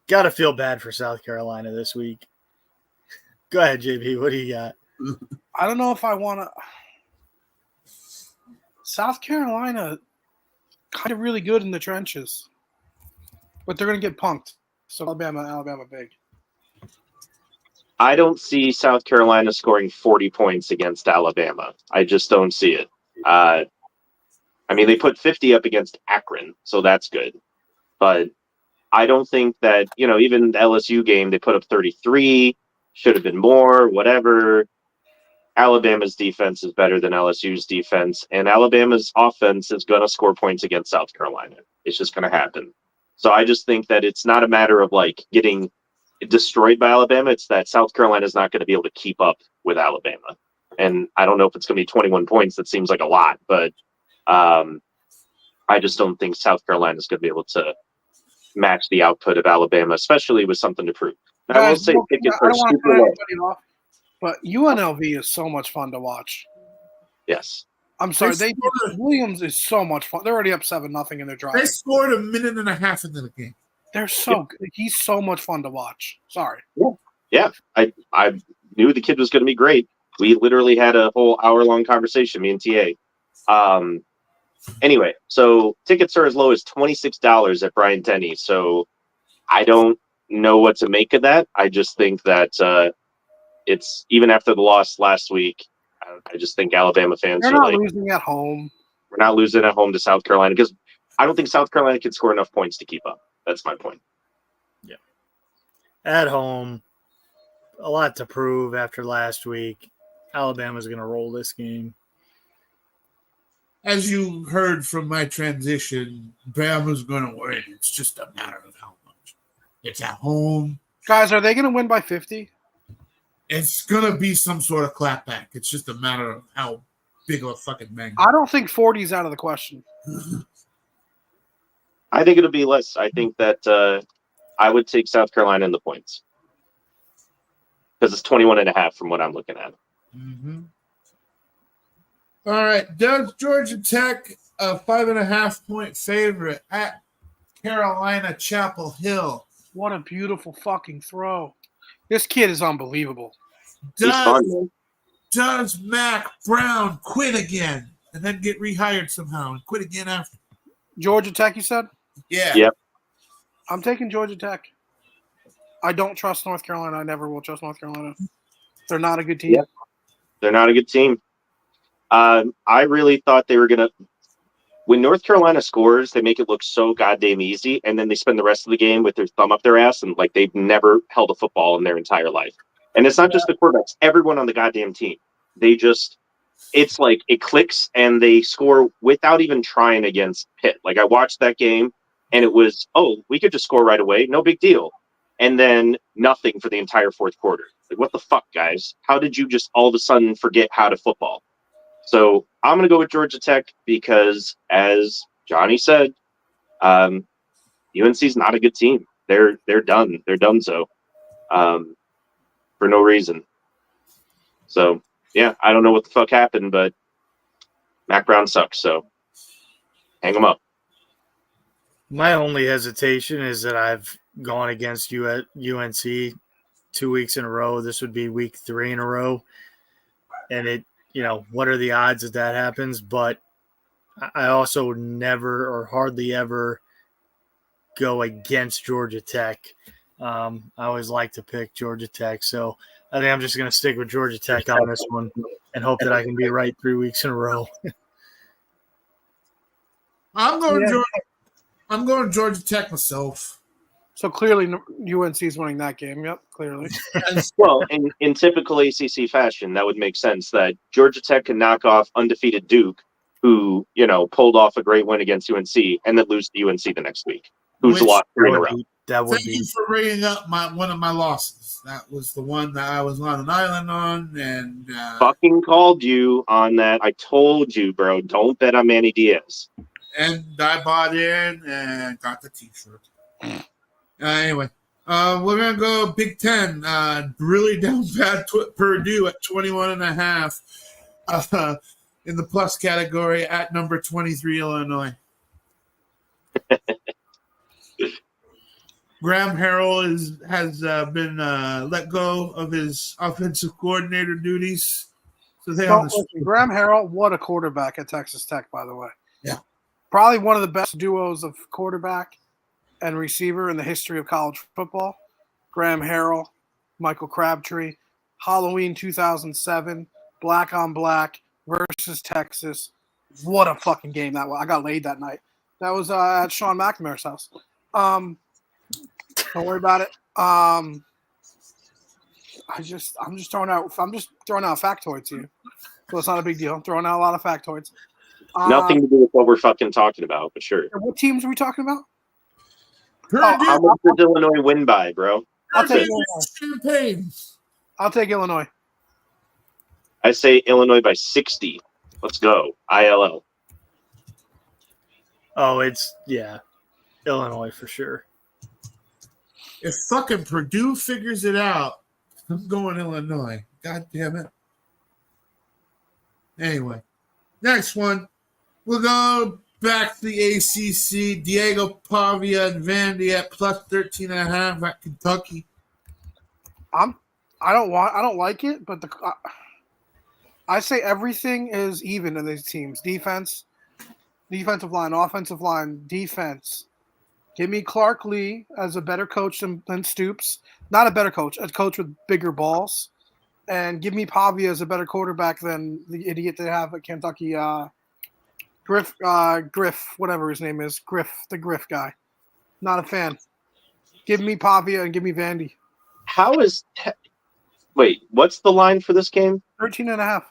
E: Got to feel bad for South Carolina this week. Go ahead, JB. What do you got?
B: I don't know if I want to. South Carolina, kind of really good in the trenches. But they're going to get punked. So Alabama big.
A: I don't see South Carolina scoring 40 points against Alabama. I just don't see it. I mean, they put 50 up against Akron, so that's good. But I don't think that, even the LSU game, they put up 33, should have been more, whatever. Alabama's defense is better than LSU's defense, and Alabama's offense is going to score points against South Carolina. It's just going to happen. So I just think that it's not a matter of like getting destroyed by Alabama. It's that South Carolina is not going to be able to keep up with Alabama. And I don't know if it's going to be 21 points. That seems like a lot, but I just don't think South Carolina is going to be able to match the output of Alabama, especially with something to prove. Now, I will say Pickett are super low.
B: But UNLV is so much fun to watch.
A: Yes.
B: I'm sorry. Williams is so much fun. They're already up 7-0 in their drive.
D: They scored 1.5 minutes into the game.
B: They're so good. He's so much fun to watch. Sorry.
A: Yeah. I knew the kid was going to be great. We literally had a whole hour-long conversation, me and TA. Anyway, so tickets are as low as $26 at Brian Denny. So I don't know what to make of that. I just think that it's even after the loss last week. I just think Alabama fans
B: They're
A: are
B: not
A: like,
B: losing at home.
A: we're not losing at home to South Carolina because I don't think South Carolina can score enough points to keep up. That's my point.
E: At home, a lot to prove after last week. Alabama's going to roll this game.
D: As you heard from my transition, Bama's going to win. It's just a matter of how much. It's at home.
B: Guys, are they going to win by 50?
D: It's going to be some sort of clapback. It's just a matter of how big of a fucking bang.
B: I don't think 40 is out of the question.
A: I think it'll be less. I think that I would take South Carolina in the points because it's 21.5 from what I'm looking at.
D: Mm-hmm. All right. Does Georgia Tech a 5.5-point favorite at Carolina Chapel Hill?
B: What a beautiful fucking throw. This kid is unbelievable.
A: He's fun, man.
D: Does Mac Brown quit again and then get rehired somehow and quit again after?
B: Georgia Tech, you said?
D: Yeah.
A: Yep.
B: I'm taking Georgia Tech. I don't trust North Carolina. I never will trust North Carolina. They're not a good team.
A: Yep. They're not a good team. I really thought they were going to – when North Carolina scores, they make it look so goddamn easy, and then they spend the rest of the game with their thumb up their ass and like they've never held a football in their entire life. And it's not just the quarterbacks. Everyone on the goddamn team. They just – it's like it clicks and they score without even trying against Pitt. Like I watched that game, and it was, oh, we could just score right away. No big deal. And then nothing for the entire fourth quarter. Like, what the fuck, guys? How did you just all of a sudden forget how to football? So I'm going to go with Georgia Tech because, as Johnny said, UNC's not a good team. They're done. They're done so for no reason. So, yeah, I don't know what the fuck happened, but Mac Brown sucks, so hang him up.
E: My only hesitation is that I've gone against you at UNC 2 weeks in a row. This would be week 3 in a row. And what are the odds that happens? But I also never or hardly ever go against Georgia Tech. I always like to pick Georgia Tech. So I think I'm just going to stick with Georgia Tech on this one and hope that I can be right 3 weeks in a row.
D: I'm going Georgia Tech myself.
B: So clearly UNC is winning that game. Yep, clearly.
A: Well, in typical ACC fashion, that would make sense that Georgia Tech can knock off undefeated Duke, who, pulled off a great win against UNC, and then lose to UNC the next week, who's lost 3 in a row.
D: Thank you for bringing up one of my losses. That was the one that I was on an island on, and
A: fucking called you on that. I told you, bro, don't bet on Manny Diaz.
D: And I bought in and got the T-shirt. Anyway, we're going to go Big Ten. Really down bad Purdue at 21.5 in the plus category at number 23, Illinois. Graham Harrell has been let go of his offensive coordinator duties. So
B: Graham Harrell, what a quarterback at Texas Tech, by the way.
D: Yeah.
B: Probably one of the best duos of quarterback and receiver in the history of college football. Graham Harrell, Michael Crabtree, Halloween 2007, black on black versus Texas. What a fucking game that was. I got laid that night. That was at Sean McNamara's house. Don't worry about it. I'm just throwing out factoids here. So it's not a big deal. I'm throwing out a lot of factoids.
A: Nothing to do with what we're fucking talking about, but sure.
B: What teams are we talking about?
A: How much does Illinois win by, bro?
B: I'll take
D: Champagne.
B: I'll take Illinois.
A: I say Illinois by 60. Let's go. ILL.
E: Oh, Illinois for sure.
D: If fucking Purdue figures it out, I'm going Illinois. God damn it. Anyway, next one. We'll go back to the ACC. Diego Pavia and Vandy at plus 13.5 at Kentucky.
B: I don't like it, but I say everything is even in these teams. Defense, defensive line, offensive line, defense. Give me Clark Lee as a better coach than Stoops. Not a better coach, a coach with bigger balls. And give me Pavia as a better quarterback than the idiot they have at Kentucky, Griff, whatever his name is. The Griff guy. Not a fan. Give me Pavia and give me Vandy.
A: Wait, what's the line for this game?
B: 13.5.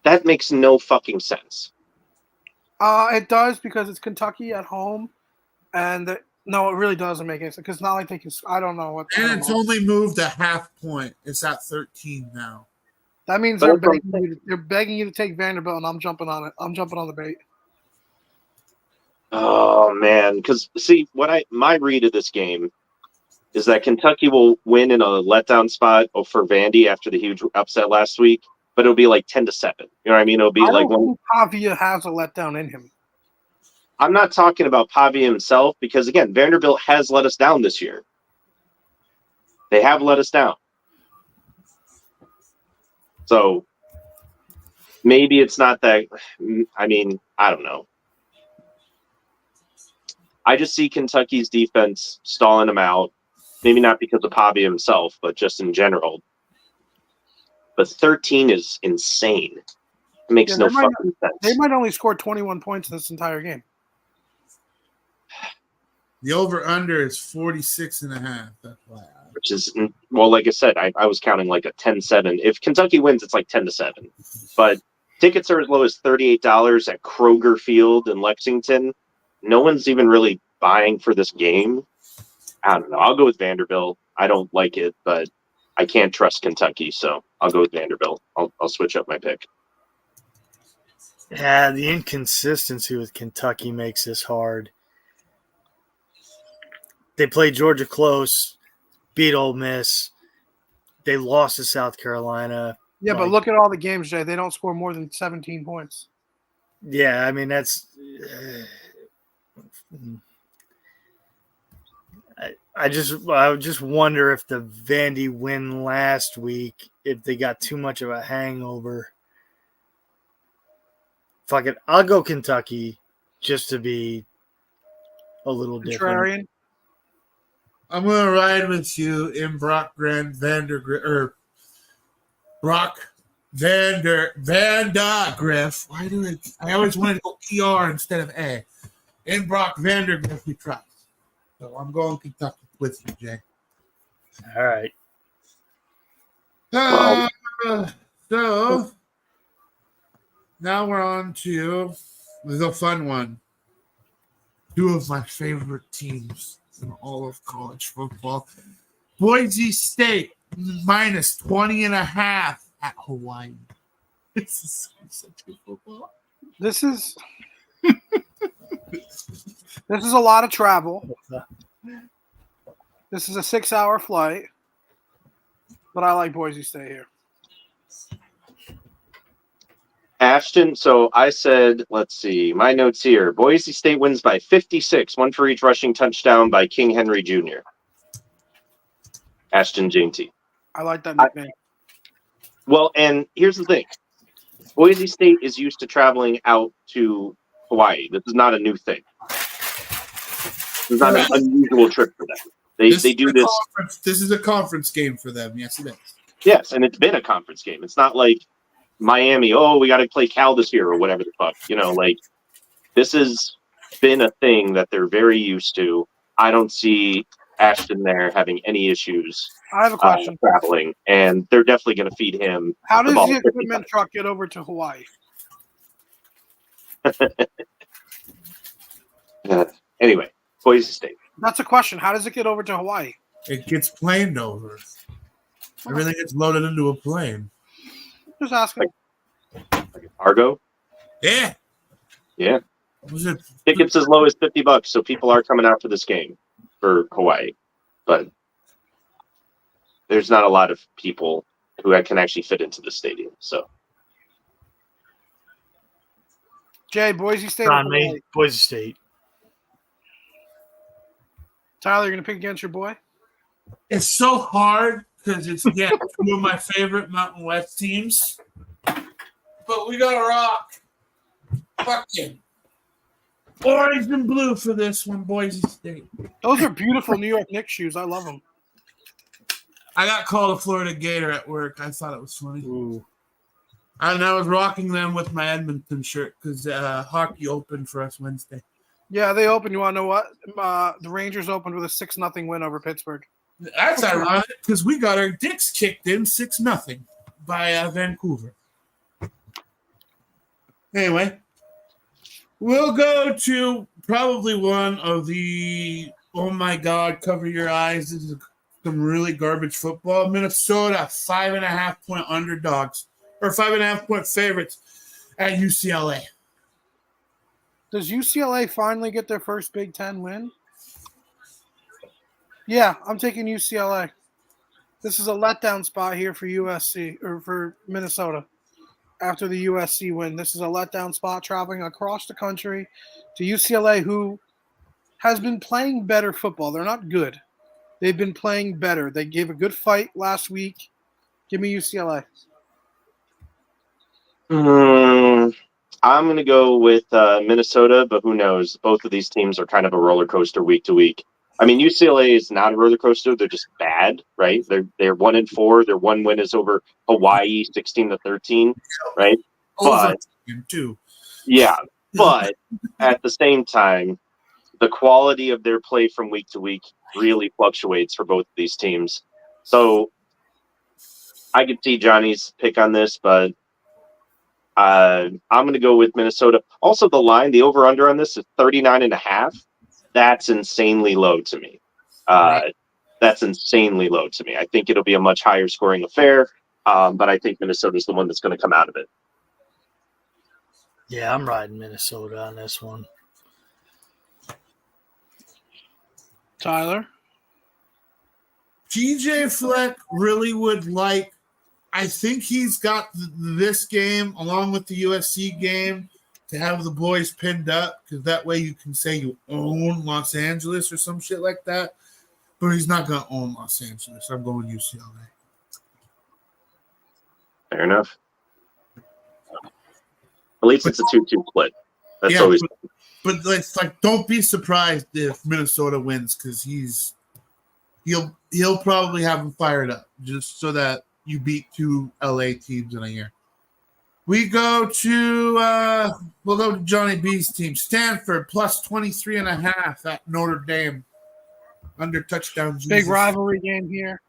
A: That makes no fucking sense.
B: It does because it's Kentucky at home. And no, it really doesn't make any sense because it's not like they can. I don't know what.
D: And it's only moved a half point. It's at 13 now.
B: That means they're begging you to take Vanderbilt, and I'm jumping on it. I'm jumping on the bait.
A: Oh man, because see, my read of this game is that Kentucky will win in a letdown spot for Vandy after the huge upset last week, but it'll be like 10-7. You know what I mean? It'll be
B: I
A: like
B: don't think Pavia has a letdown in him.
A: I'm not talking about Pavia himself because again, Vanderbilt has let us down this year. They have let us down. So maybe it's not that. I mean, I don't know. I just see Kentucky's defense stalling them out. Maybe not because of Pavia himself, but just in general. But 13 is insane. It makes no fucking sense.
B: They might only score 21 points this entire game.
D: The over-under is 46.5. That's why.
A: Which is, well, like I said, I was counting like a 10-7. If Kentucky wins, it's like 10-7. But tickets are as low as $38 at Kroger Field in Lexington. No one's even really buying for this game. I don't know. I'll go with Vanderbilt. I don't like it, but I can't trust Kentucky, so I'll go with Vanderbilt. I'll switch up my pick.
E: Yeah, the inconsistency with Kentucky makes this hard. They played Georgia close, beat Ole Miss. They lost to South Carolina.
B: Yeah, but look at all the games, Jay. They don't score more than 17 points.
E: Yeah, I mean, that's I just wonder if the Vandy win last week, if they got too much of a hangover. Fuck it. I'll go Kentucky just to be a little different.
B: Contrarian.
D: I'm gonna ride with you in Brock Vandagriff. Why do I always want to go ER instead of A? In Brock Vandagriff, we trust. So I'm going Kentucky with you, Jay.
E: All right.
D: So now we're on to the fun one. Two of my favorite teams in all of college football. Boise State minus 20.5 at Hawaii. This is such good football.
B: This is a lot of travel. This is a 6-hour flight, but I like Boise State here.
A: Ashton, so I said, let's see, my notes here. Boise State wins by 56, one for each rushing touchdown by King Henry Jr. Ashton Jainty.
B: I like that nickname.
A: Well, and here's the thing. Boise State is used to traveling out to Hawaii. This is not a new thing. This is not an unusual trip for them. They do this.
D: This is a conference game for them. Yes, it is.
A: Yes, and it's been a conference game. It's not like Miami, we got to play Cal this year or whatever the fuck. Like this has been a thing that they're very used to. I don't see Ashton there having any issues.
B: I have a question.
A: Traveling, and they're definitely going to feed him.
B: How does the equipment truck get over to Hawaii?
A: Anyway, Boise State.
B: That's a question. How does it get over to Hawaii?
D: It gets planed over. Everything gets loaded into a plane.
B: Just asking.
A: Like Argo?
D: Yeah.
A: Yeah.
D: Was it
A: Tickets as low as $50, so people are coming out for this game for Hawaii. But there's not a lot of people who can actually fit into the stadium. So
B: Jay, Boise State.
E: Boise State.
B: Tyler, you're going to pick against your boy?
D: It's so hard because it's, two of my favorite Mountain West teams. but we got to rock. Fucking orange and blue for this one, Boise State.
B: Those are beautiful New York Knicks shoes. I love them.
D: I got called a Florida Gator at work. I thought it was funny.
E: Ooh.
D: And I was rocking them with my Edmonton shirt because hockey opened for us Wednesday.
B: Yeah, they opened. You want to know what? The Rangers opened with a 6-0 win over Pittsburgh.
D: That's ironic because we got our dicks kicked in 6-0 by Vancouver. Anyway, we'll go to probably one of the, oh my God, cover your eyes. This is some really garbage football. Minnesota, 5.5-point underdogs, or 5.5-point favorites at UCLA.
B: Does UCLA finally get their first Big Ten win? Yeah, I'm taking UCLA. This is a letdown spot here for USC or for Minnesota. After the USC win, this is a letdown spot traveling across the country to UCLA, who has been playing better football. They're not good. They've been playing better. They gave a good fight last week. Give me UCLA.
A: I'm going to go with Minnesota, but who knows? Both of these teams are kind of a roller coaster week to week. I mean, UCLA is not a roller coaster; they're just bad, right? They're 1-4. Their one win is over Hawaii, 16-13, right?
D: Over
A: But
D: too.
A: yeah, but at the same time, the quality of their play from week to week really fluctuates for both of these teams. So I could see Johnny's pick on this, but I'm going to go with Minnesota. Also, the line, the over-under on this is 39.5. That's insanely low to me. That's insanely low to me. I think it'll be a much higher scoring affair, but I think Minnesota's the one that's going to come out of it.
E: Yeah, I'm riding Minnesota on this one.
B: Tyler?
D: TJ Fleck really would like, I think he's got this game along with the USC game to have the boys pinned up, because that way you can say you own Los Angeles or some shit like that. But he's not going to own Los Angeles. I'm going UCLA.
A: Fair enough. At least it's a 2-2 split. That's
D: Yeah,
A: always
D: but it's like, don't be surprised if Minnesota wins, because he'll probably have them fired up just so that you beat 2 LA teams in a year. We go to we'll go to Johnny B's team. Stanford plus 23.5 at Notre Dame. Under touchdown.
B: Big rivalry game here.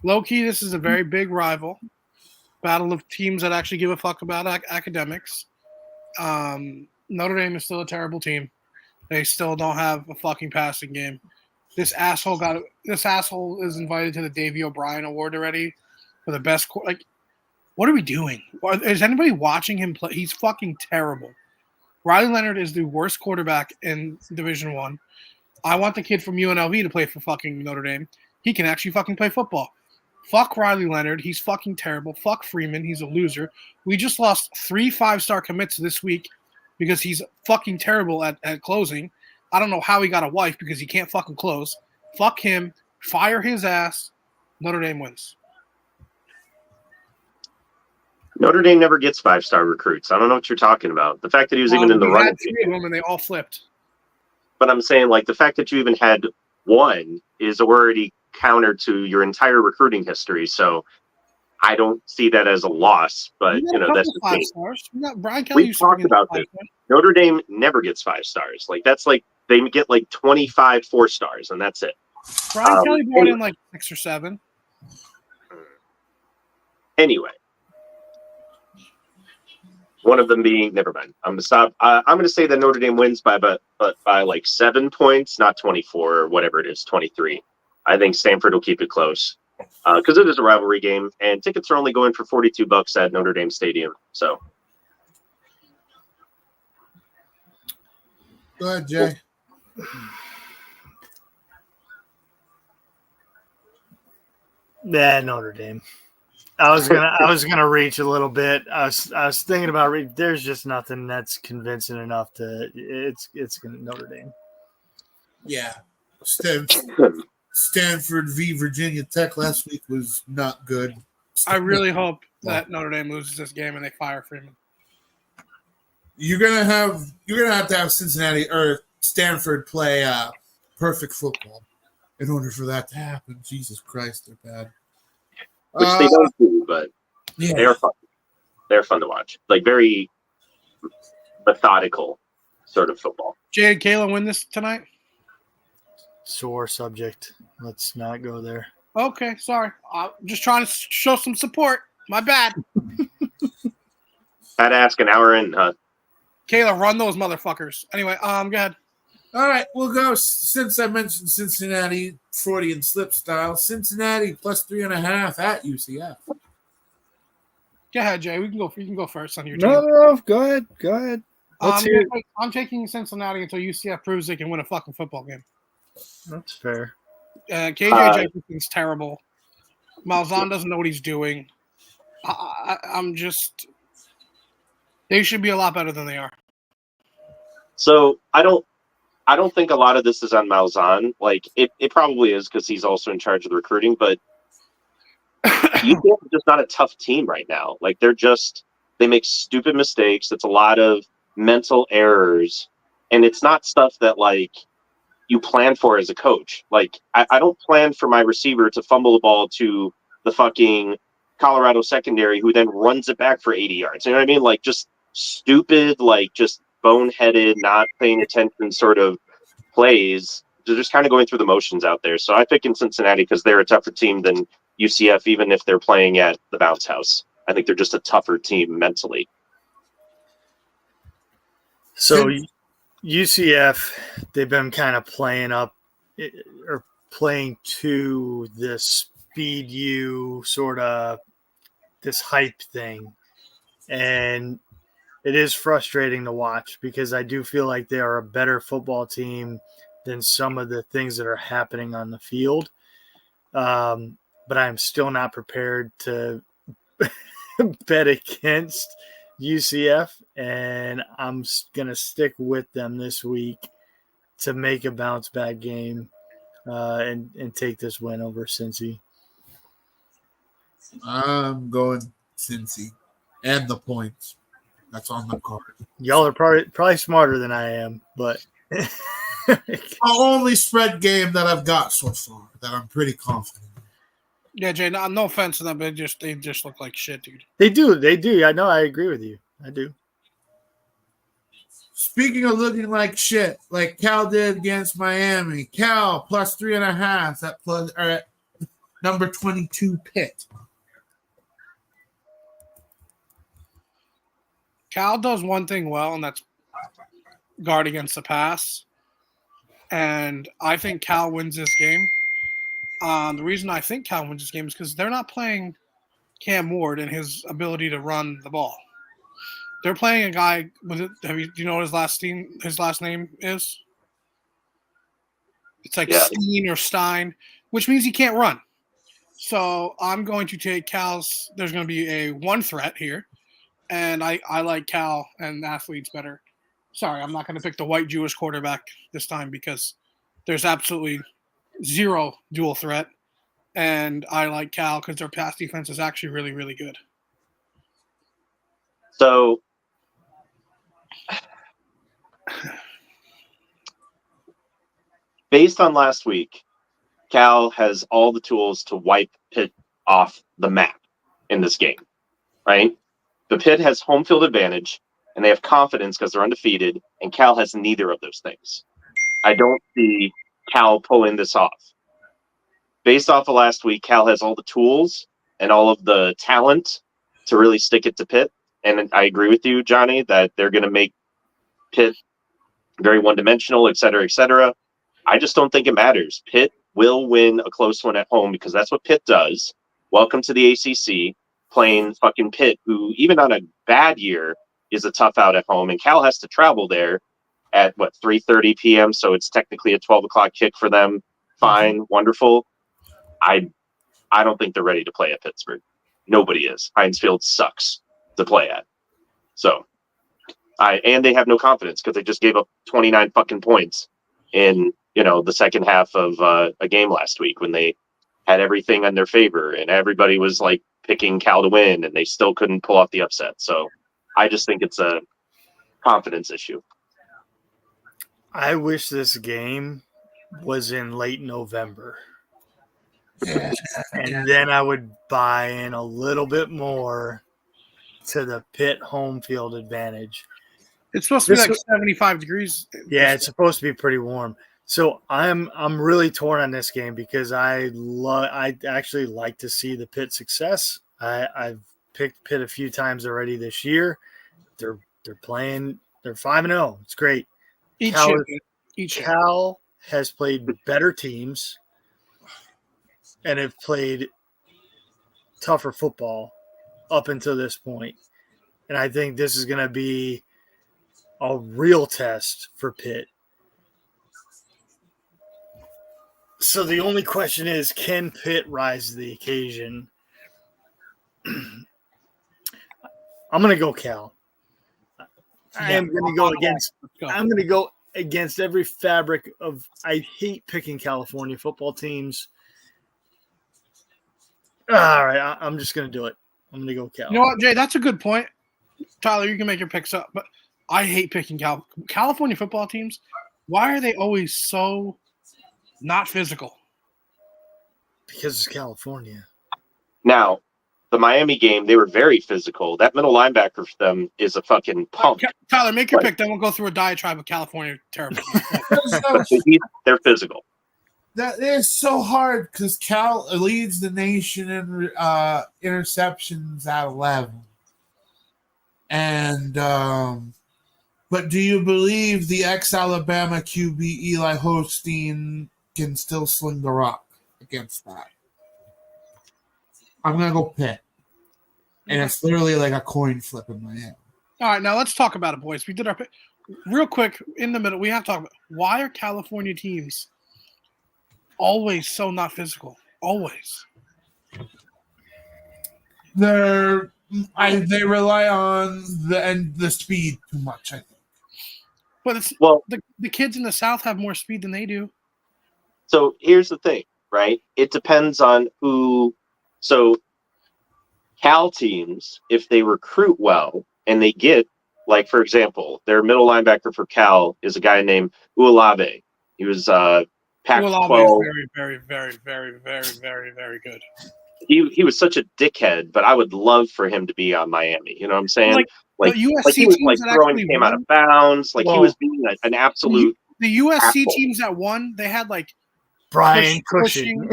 B: Low key, this is a very big rival. Battle of teams that actually give a fuck about academics. Notre Dame is still a terrible team. They still don't have a fucking passing game. This asshole is invited to the Davey O'Brien Award already for the best. What are we doing? Is anybody watching him play? He's fucking terrible. Riley Leonard is the worst quarterback in Division I. I want the kid from UNLV to play for fucking Notre Dame. He can actually fucking play football. Fuck Riley Leonard. He's fucking terrible. Fuck Freeman. He's a loser. We just lost 3 5-star commits this week because he's fucking terrible at closing. I don't know how he got a wife because he can't fucking close. Fuck him. Fire his ass. Notre Dame wins.
A: Notre Dame never gets 5-star recruits. I don't know what you're talking about. The fact that he was even in the running,
B: 3 of them and they all flipped.
A: But I'm saying, like, the fact that you even had one is already counter to your entire recruiting history. So I don't see that as a loss. But that's the thing.
B: 5-stars. Brian Kelly.
A: We talked about this. Notre Dame never gets 5 stars. Like, that's like they get like 25 4-stars, and that's it.
B: Brian Kelly brought in like 6 or 7.
A: Anyway. One of them being, never mind. I'm going to stop. I'm going to say that Notre Dame wins by like 7 points, not 24 or whatever it is, 23. I think Stanford will keep it close because it is a rivalry game, and tickets are only going for $42 at Notre Dame Stadium. So,
D: go ahead, Jay.
E: Yeah, Notre Dame. I was gonna reach a little bit. I was thinking about there's just nothing that's convincing enough to it's Notre Dame.
D: Yeah, Stanford v. Virginia Tech last week was not good.
B: I really hope that Notre Dame loses this game and they fire Freeman.
D: you're gonna have to have Cincinnati or Stanford play perfect football in order for that to happen. Jesus Christ, they're bad.
A: Which they don't do, but
D: Yeah.
A: they're fun. They're fun to watch. Like very methodical sort of football.
B: Jay and Kayla win this tonight?
E: Sore subject. Let's not go there.
B: Okay, sorry. I'm just trying to show some support. My bad.
A: Had to ask an hour in, huh?
B: Kayla, run those motherfuckers. Anyway, go ahead.
D: All right, we'll go. Since I mentioned Cincinnati, Freudian slip style. Cincinnati plus 3.5 at UCF.
B: Go ahead, Jay. You can go first on your team.
E: No, go ahead. Go ahead. Let's hear it.
B: I'm taking Cincinnati until UCF proves they can win a fucking football game.
E: That's fair.
B: KJ Jefferson's terrible. Malzahn doesn't know what he's doing. I'm just. They should be a lot better than they are.
A: So I don't think a lot of this is on Malzahn. Like it probably is because he's also in charge of the recruiting, but UCF is just not a tough team right now. Like they make stupid mistakes. It's a lot of mental errors, and it's not stuff that like you plan for as a coach. Like I don't plan for my receiver to fumble the ball to the fucking Colorado secondary who then runs it back for 80 yards. You know what I mean? Like just stupid, like just boneheaded, not paying attention sort of plays. They're just kind of going through the motions out there. So I pick in Cincinnati because they're a tougher team than UCF, even if they're playing at the bounce house. I think they're just a tougher team mentally.
E: So UCF, they've been kind of playing up or playing to this speed you sort of this hype thing. And it is frustrating to watch because I do feel like they are a better football team than some of the things that are happening on the field. But I'm still not prepared to bet against UCF, and I'm going to stick with them this week to make a bounce back game and take this win over Cincy.
D: I'm going Cincy and the points. That's on the card.
E: Y'all are probably smarter than I am, but
D: The only spread game that I've got so far that I'm pretty confident.
B: Yeah, Jay, no offense to them, but they just look like shit, dude.
E: They do. I know. I agree with you. I do.
D: Speaking of looking like shit, like Cal did against Miami, Cal plus 3.5 at number 22 Pitt.
B: Cal does one thing well, and that's guard against the pass. And I think Cal wins this game. The reason I think Cal wins this game is because they're not playing Cam Ward and his ability to run the ball. They're playing a guy with it. Do you know what his last name is? It's like Steen or Stein, which means he can't run. So I'm going to take Cal's. There's going to be a one threat here, and I like Cal and athletes better. Sorry, I'm not going to pick the white Jewish quarterback this time because there's absolutely zero dual threat, and I like Cal because their pass defense is actually really, really good.
A: So based on last week, Cal has all the tools to wipe Pitt off the map in this game, right? The Pitt has home field advantage, and they have confidence because they're undefeated, and Cal has neither of those things. I don't see Cal pulling this off. Based off of last week, Cal has all the tools and all of the talent to really stick it to Pitt. And I agree with you, Johnny, that they're going to make Pitt very one-dimensional, et cetera, et cetera. I just don't think it matters. Pitt will win a close one at home because that's what Pitt does. Welcome to the ACC, playing fucking Pitt, who even on a bad year is a tough out at home. And Cal has to travel there at, 3:30 p.m., so it's technically a 12 o'clock kick for them. Fine, wonderful. I don't think they're ready to play at Pittsburgh. Nobody is. Heinz Field sucks to play at. So, and they have no confidence because they just gave up 29 fucking points in, the second half of a game last week when they had everything in their favor and everybody was like picking Cal to win and they still couldn't pull off the upset. So I just think it's a confidence issue.
E: I wish this game was in late November. And then I would buy in a little bit more to the Pitt home field advantage.
B: It's supposed to be
E: This
B: like 75 degrees.
E: Yeah, it's supposed to be pretty warm. So I'm really torn on this game because I actually like to see the Pitt success. I've picked Pitt a few times already this year. They're playing. They're 5-0. It's great. Cal has played better teams and have played tougher football up until this point. And I think this is going to be a real test for Pitt. So the only question is, can Pitt rise to the occasion? I'm going to go Cal. I'm going to go against every fabric of. I hate picking California football teams. All right, I'm just going to do it. I'm going to go Cal.
B: You know what, Jay? That's a good point. Tyler, you can make your picks up, but I hate picking California football teams. Why are they always so not physical?
E: Because it's California.
A: Now, the Miami game, they were very physical. That middle linebacker for them is a fucking pump.
B: Tyler, make your pick. Then we'll go through a diatribe of California terrible.
A: They're physical.
D: That is so hard because Cal leads the nation in interceptions at 11. And but do you believe the ex-Alabama QB Eli Holstein can still sling the rock against that? I'm gonna go Pitt, and it's literally like a coin flip in my head.
B: All right, now let's talk about it, boys. We did our pick. Real quick in the middle. We have to talk about why are California teams always so not physical? Always.
D: They rely on the speed too much, I think.
B: But it's the kids in the South have more speed than they do.
A: So here's the thing, right? It depends on who. So Cal teams, if they recruit well and they get, like, for example, their middle linebacker for Cal is a guy named Ualabe. He was Pac-12.
B: Ualabe is very, very, very, very, very, very good.
A: He was such a dickhead, but I would love for him to be on Miami. You know what I'm saying?
B: Like USC
A: he was
B: teams
A: like throwing him out of bounds. Like he was being an absolute.
B: The USC
A: asshole.
B: teams that won, they had like
E: Brian Cushing.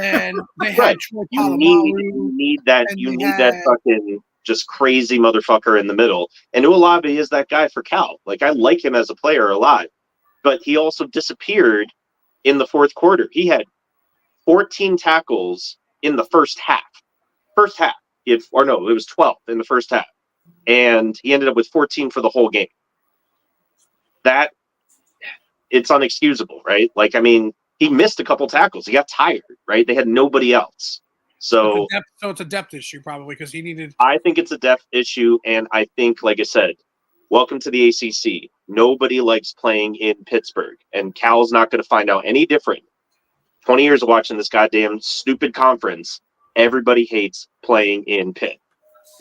B: And they had Troy
A: You
B: Polamalu.
A: need that. You need that fucking just crazy motherfucker in the middle. And Ualabe is that guy for Cal. Like I like him as a player a lot, but he also disappeared in the fourth quarter. He had 14 tackles in the first half. It was 12 in the first half. And he ended up with 14 for the whole game. That, it's unexcusable, right? Like, I mean, he missed a couple tackles. He got tired, right? They had nobody else. So
B: it's a depth issue probably because he needed.
A: I think it's a depth issue. And I think, like I said, welcome to the ACC. Nobody likes playing in Pittsburgh. And Cal's not going to find out any different. 20 years of watching this goddamn stupid conference. Everybody hates playing in Pitt.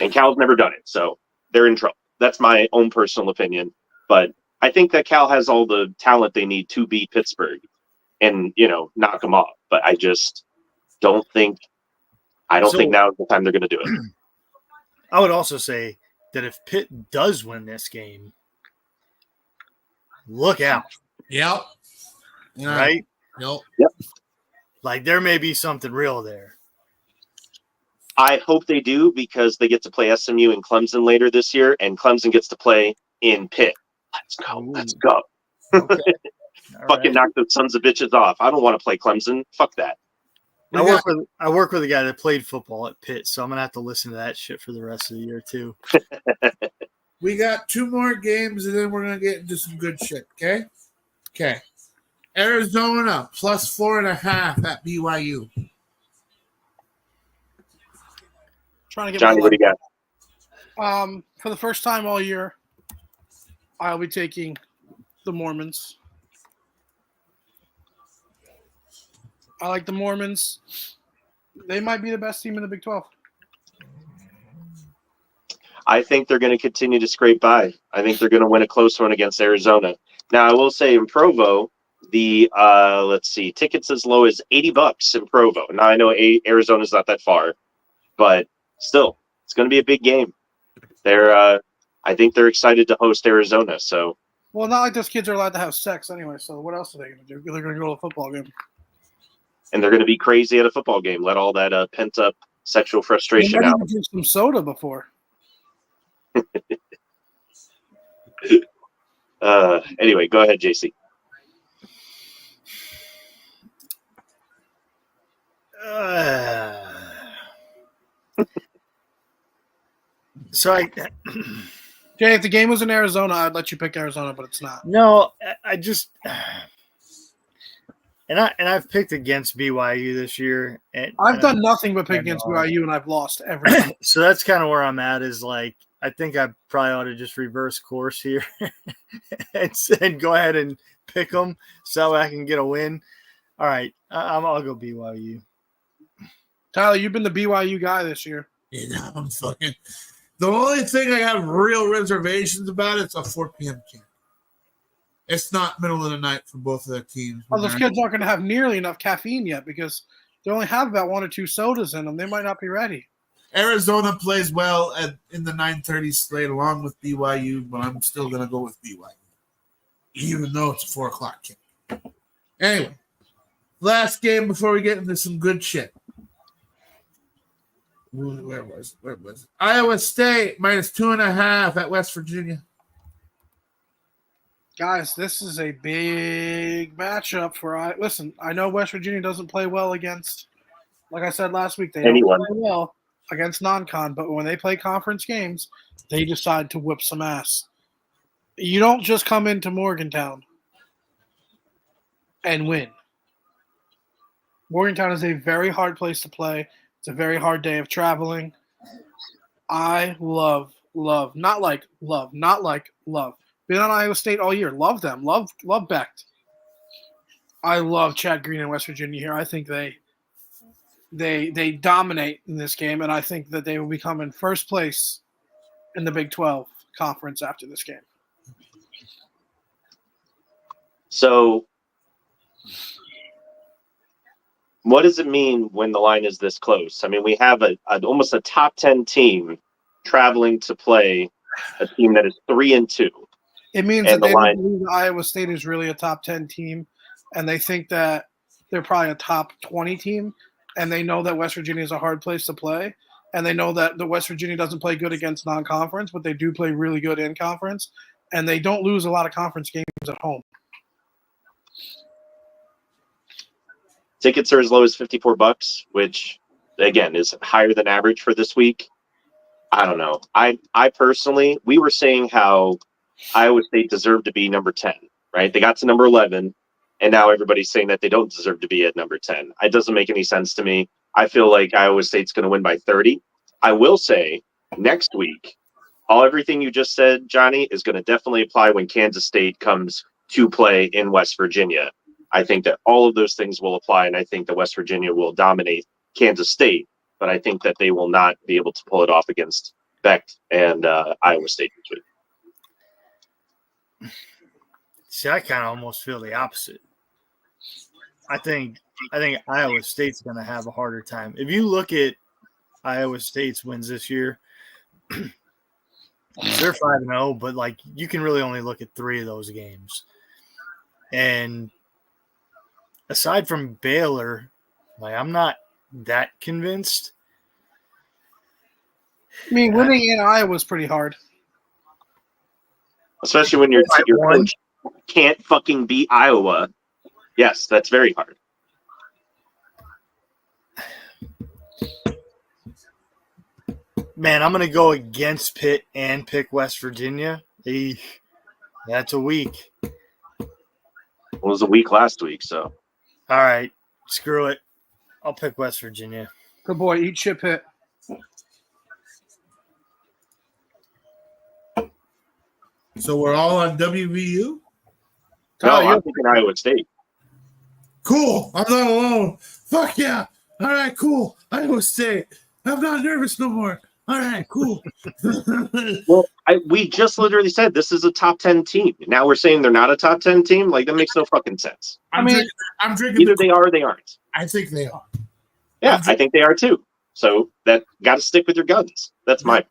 A: And Cal's never done it. So they're in trouble. That's my own personal opinion. But I think that Cal has all the talent they need to beat Pittsburgh and, knock them off. But I just don't think now is the time they're going to do it.
E: I would also say that if Pitt does win this game, look out.
D: Yep.
E: Right?
D: Yep.
E: Like there may be something real there.
A: I hope they do because they get to play SMU and Clemson later this year, and Clemson gets to play in Pitt. Let's go.
E: Ooh.
A: Let's go.
E: Okay.
A: Fucking knock those sons of bitches off. I don't want to play Clemson. Fuck that.
E: I work with a guy that played football at Pitt, so I'm gonna have to listen to that shit for the rest of the year too.
D: We got 2 more games, and then we're gonna get into some good shit. Okay. Arizona plus 4.5 at BYU.
B: Trying to get
A: Johnny, what do you got?
B: For the first time all year, I'll be taking the Mormons. I like the Mormons. They might be the best team in the Big 12.
A: I think they're going to continue to scrape by. I think they're going to win a close one against Arizona. Now, I will say in Provo, the let's see, tickets as low as $80 in Provo. Now I know Arizona's not that far, but still, it's going to be a big game. I think they're excited to host Arizona. So,
B: Well, not like those kids are allowed to have sex anyway. So what else are they going to do? They're going to go to a football game.
A: and they're going to be crazy at a football game. Let all that pent up sexual
B: They
A: frustration
B: might
A: out.
B: even drink some soda before.
A: Anyway, go ahead, JC.
E: So
B: Jay, if the game was in Arizona, I'd let you pick Arizona, but it's not.
E: no, I just and I've picked against BYU this year.
B: I've done nothing but pick
E: I
B: against
E: know.
B: BYU, and I've lost every time.
E: So that's kind of where I'm at. Is like I think I probably ought to just reverse course here and go ahead and pick them so I can get a win. All right, I'll go BYU.
B: Tyler, you've been the BYU guy this year.
D: Yeah, I'm fucking. The only thing I have real reservations about it's a 4 p.m. game. It's not middle of the night for both of their teams.
B: Well, those kids aren't going to have nearly enough caffeine yet because they only have about 1 or 2 sodas in them. They might not be ready.
D: Arizona plays well in the 9:30 slate along with BYU, but I'm still going to go with BYU, even though it's a 4 o'clock game. Anyway, last game before we get into some good shit. Where was it? Iowa State -2.5 at West Virginia.
B: Guys, this is a big matchup for – listen, I know West Virginia doesn't play well against – like I said last week, they
A: Anyone.
B: don't play well against non-con, but when they play conference games, they decide to whip some ass. You don't just come into Morgantown and win. Morgantown is a very hard place to play. It's a very hard day of traveling. I love. Not like love. Been on Iowa State all year. Love them. Love Becht. I love Chad Green and West Virginia here. I think they dominate in this game, and I think that they will become in first place in the Big 12 conference after this game.
A: So, what does it mean when the line is this close? I mean, we have almost a top 10 team traveling to play a team that is 3-2.
B: It means
A: And
B: that they
A: the line-
B: don't believe that Iowa State is really a top 10 team, and they think that they're probably a top 20 team, and they know that West Virginia is a hard place to play, and they know that the West Virginia doesn't play good against non-conference, but they do play really good in conference, and they don't lose a lot of conference games at home.
A: Tickets are as low as $54, which again is higher than average for this week. I don't know. I personally, we were saying how Iowa State deserved to be number 10, right? They got to number 11, and now everybody's saying that they don't deserve to be at number 10. It doesn't make any sense to me. I feel like Iowa State's going to win by 30. I will say next week, everything you just said, Johnny, is going to definitely apply when Kansas State comes to play in West Virginia. I think that all of those things will apply, and I think that West Virginia will dominate Kansas State, but I think that they will not be able to pull it off against Becht and Iowa State this week.
E: See, I kind of almost feel the opposite. I think Iowa State's going to have a harder time. If you look at Iowa State's wins this year, they're 5-0, but like you can really only look at 3 of those games. And aside from Baylor, like I'm not that convinced.
B: I mean, winning in Iowa is pretty hard.
A: Especially when your
E: One.
A: coach can't fucking beat Iowa. Yes, that's very hard.
E: Man, I'm going to go against Pitt and pick West Virginia. That's a week.
A: It was a week last week, so.
E: All right, screw it. I'll pick West Virginia.
B: Good boy. Eat shit, Pitt.
D: So we're all on WVU?
A: No,
B: Tyler,
A: I'm thinking Iowa State.
D: Cool. I'm not alone. Fuck yeah. All right, cool. Iowa State. I'm not nervous no more. All right, cool.
A: Well, we just literally said this is a top 10 team. Now we're saying they're not a top 10 team. Like that makes no fucking sense.
D: I'm drinking
A: Either
D: the
A: they are or they aren't.
D: I think they are.
A: Yeah, I think they are too. So that got to stick with your guns. That's my.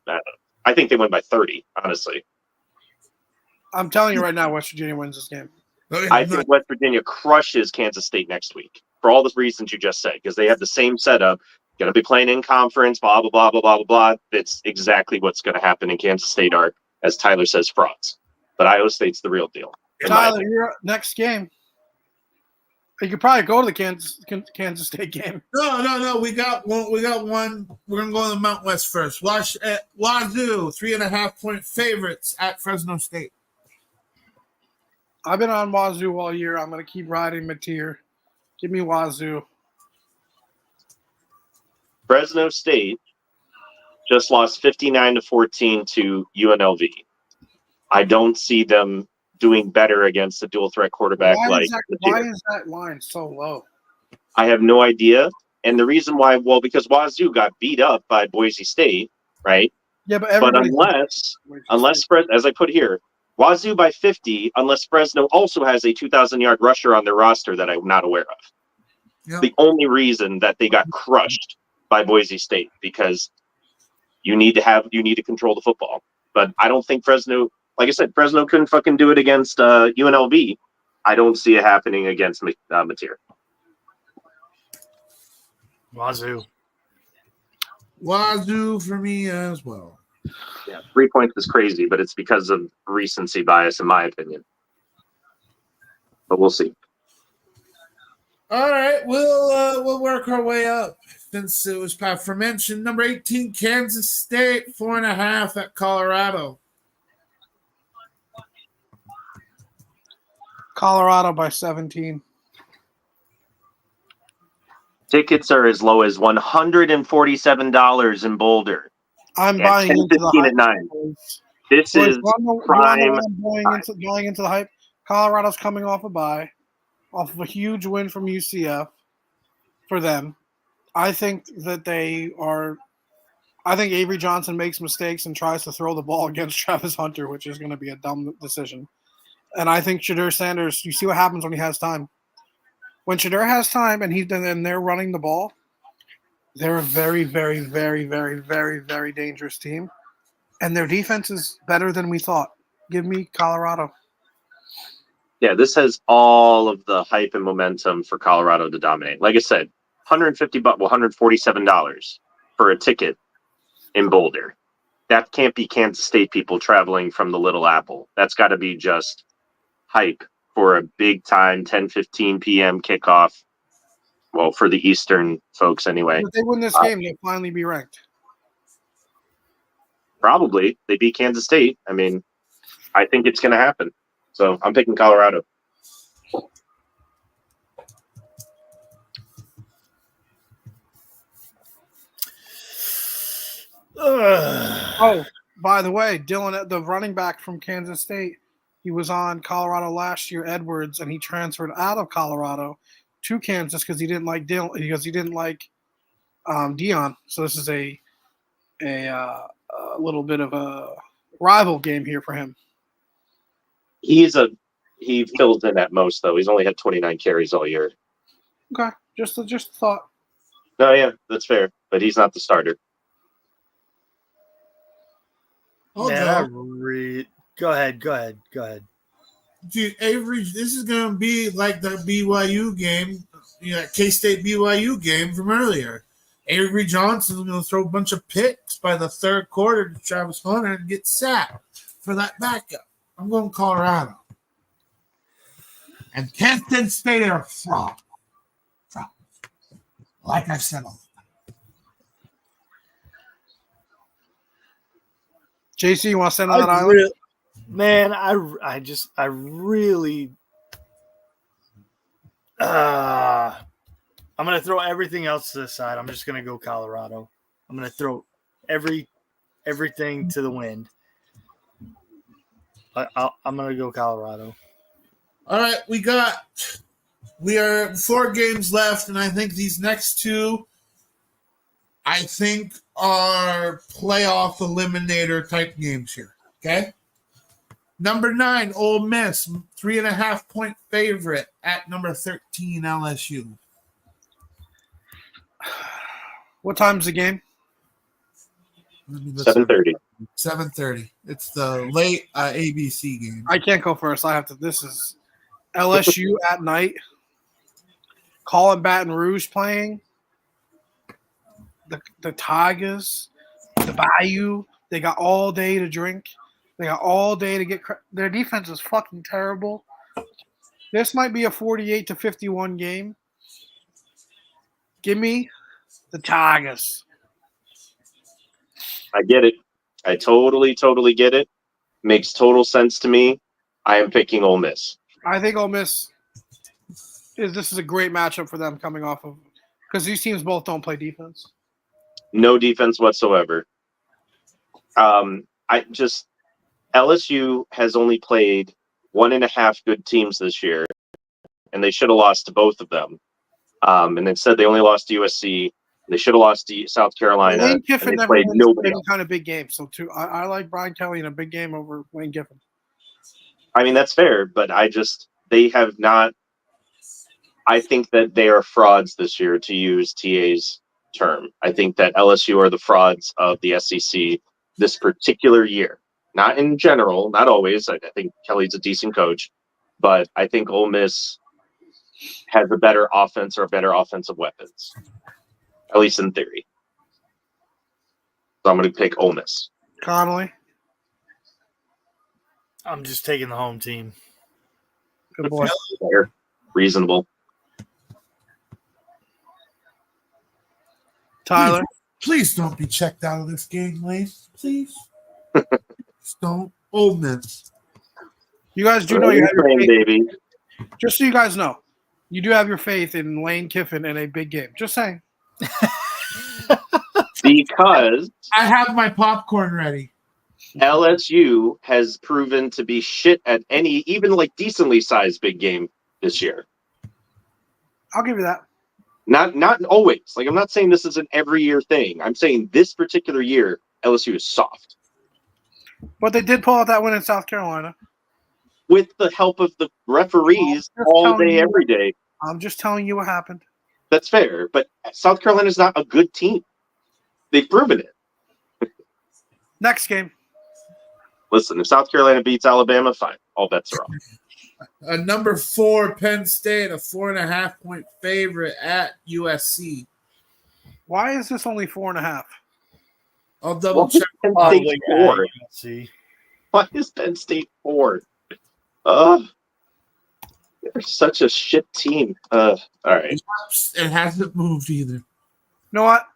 A: I think they win by 30. Honestly,
B: I'm telling you right now, West Virginia wins this game.
A: I think West Virginia crushes Kansas State next week for all the reasons you just said because they have the same setup. Going to be playing in conference. Blah blah blah blah blah blah blah. It's exactly what's going to happen. In Kansas State are, as Tyler says, frauds. But Iowa State's the real deal.
B: Tyler, your next game. You could probably go to the Kansas State game.
D: No. We got one. We're gonna go to the Mountain West first. Wazoo, 3.5-point favorites at Fresno State.
B: I've been on Wazoo all year. I'm gonna keep riding Mateer. Give me Wazoo.
A: Fresno State just lost 59-14 to UNLV. I don't see them doing better against a dual threat quarterback
B: why is that line so low?
A: I have no idea. And the reason why, because Wazoo got beat up by Boise State, right?
B: Yeah, but
A: unless as I put here, Wazoo by 50, unless Fresno also has a 2,000-yard rusher on their roster that I'm not aware of.
D: Yep.
A: The only reason that they got crushed by Boise State because you need to control the football. But I don't think Fresno. Like I said, Fresno couldn't fucking do it against UNLV. I don't see it happening against Mateer.
E: Wazoo
D: for me as well.
A: Yeah, 3 points is crazy, but it's because of recency bias, in my opinion. But we'll see.
D: All right, we'll work our way up since it was aforementioned. Number 18, Kansas State, 4.5 at Colorado.
B: Colorado by 17.
A: Tickets are as low as $147 in Boulder.
B: I'm
A: at
B: buying into the
A: 10:15
B: hype.
A: at 9. This is prime.
B: Going into the hype. Colorado's coming off a bye, off of a huge win from UCF for them. I think that I think Avery Johnson makes mistakes and tries to throw the ball against Travis Hunter, which is going to be a dumb decision. And I think Shedeur Sanders, you see what happens when he has time. When Shedeur has time and they're running the ball, they're a very, very, very, very, very, very dangerous team. And their defense is better than we thought. Give me Colorado.
A: Yeah, this has all of the hype and momentum for Colorado to dominate. Like I said, $147 for a ticket in Boulder. That can't be Kansas State people traveling from the Little Apple. That's got to be just hype for a big time 10:15 p.m. kickoff. Well, for the Eastern folks anyway.
B: If they win this game, they'll finally be ranked.
A: Probably. They beat Kansas State. I mean, I think it's going to happen. So I'm picking Colorado.
B: Oh, by the way, Dylan, the running back from Kansas State, he was on Colorado last year, Edwards, and he transferred out of Colorado to Kansas because he didn't like Deion. So this is a little bit of a rival game here for him.
A: He fills in at most though. He's only had 29 carries all year.
B: Okay, just a thought.
A: No, yeah, that's fair. But he's not the starter.
E: Man, go ahead.
D: Dude, Avery, this is going to be like the BYU game, K-State BYU game from earlier. Avery Johnson's going to throw a bunch of picks by the third quarter to Travis Hunter and get sacked for that backup. I'm going Colorado. And Kansas State are fraud. Like I said.
B: JC, you want to send on that island?
E: Man, I really I'm going to throw everything else to the side. I'm just going to go Colorado. I'm going to throw everything to the wind. I'm going to go Colorado.
D: All right, we are 4 games left, and I think these next two, I think are playoff eliminator type games here. Okay. Number 9, Ole Miss, 3.5-point favorite at number 13, LSU.
B: What time's the game?
A: 7:30.
D: 7:30. It's the late ABC game.
B: I can't go first. I have to. This is LSU at night. Colin Baton Rouge playing. The Tigers, the Bayou. They got all day to drink. They got all day to get. Their defense is fucking terrible. This might be a 48-51 game. Give me the Tigers.
A: I get it. I totally get it. Makes total sense to me. I am picking Ole Miss.
B: I think Ole Miss this is a great matchup for them coming off of because these teams both don't play defense.
A: No defense whatsoever. LSU has only played 1.5 good teams this year, and they should have lost to both of them. And instead, they only lost to USC. They should have lost to South Carolina.
B: Lane Kiffin
A: and they
B: never
A: played
B: wins
A: nobody
B: any
A: else.
B: kind of big game. So too, I like Brian Kelly in a big game over Lane Kiffin.
A: I mean, that's fair, but they have not. I think that they are frauds this year, to use TA's term. I think that LSU are the frauds of the SEC this particular year. Not in general, not always. I think Kelly's a decent coach, but I think Ole Miss has a better offense or better offensive weapons, at least in theory. So I'm going to pick Ole Miss.
B: Connolly,
E: I'm just taking the home team.
B: good boy.
A: Fair. Reasonable.
B: Tyler,
D: Please don't be checked out of this game, Lane. Please. Please don't. Ole Miss.
B: you guys do know you have your
A: Playing,
B: faith.
A: baby.
B: Just so you guys know, you do have your faith in Lane Kiffin in a big game. Just saying.
A: Because
D: I have my popcorn ready.
A: LSU has proven to be shit at any, even like decently sized big game this year.
B: I'll give you that.
A: Not always. Like, I'm not saying this is an every year thing. I'm saying this particular year, LSU is soft.
B: But they did pull out that win in South Carolina.
A: With the help of the referees
B: Well,
A: all
B: telling
A: day,
B: you.
A: every day.
B: I'm just telling you what happened.
A: That's fair. But South Carolina is not a good team. They've proven it.
B: Next game.
A: Listen, if South Carolina beats Alabama, fine. All bets are off.
D: Number 4, Penn State, a 4.5-point favorite at USC.
B: Why is this only 4.5?
D: I'll double
A: Why
D: check.
A: is Penn
E: Probably
A: State 4?
E: see.
A: Why is Penn State 4? They're such a shit team. All right.
D: It hasn't moved either.
B: You know what?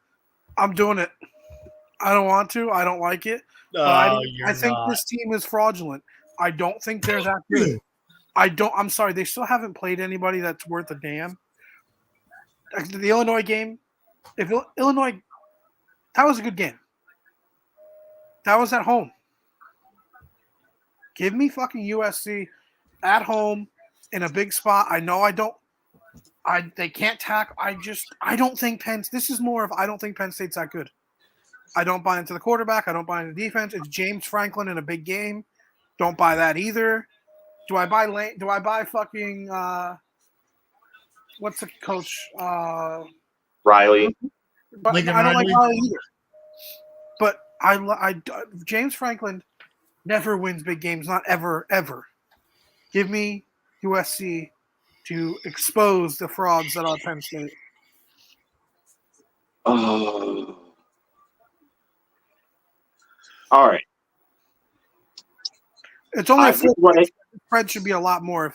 B: I'm doing it. I don't want to. I don't like it. But I think this team is fraudulent. I don't think they're that good. I'm sorry. They still haven't played anybody that's worth a damn. The Illinois game, Illinois, that was a good game. That was at home. Give me fucking USC at home in a big spot. I know they can't tackle. I don't think this is more of I don't think Penn State's that good. I don't buy into the quarterback. I don't buy into the defense. It's James Franklin in a big game. Don't buy that either. Do I buy fucking what's the coach?
A: Riley.
B: But
D: Lincoln
B: I don't
D: Riley?
B: like Riley either. But James Franklin never wins big games. Not ever. Give me USC to expose the frauds that are Penn State.
A: Oh. All right.
B: It's only a full
A: Right.
B: spread should be a lot more.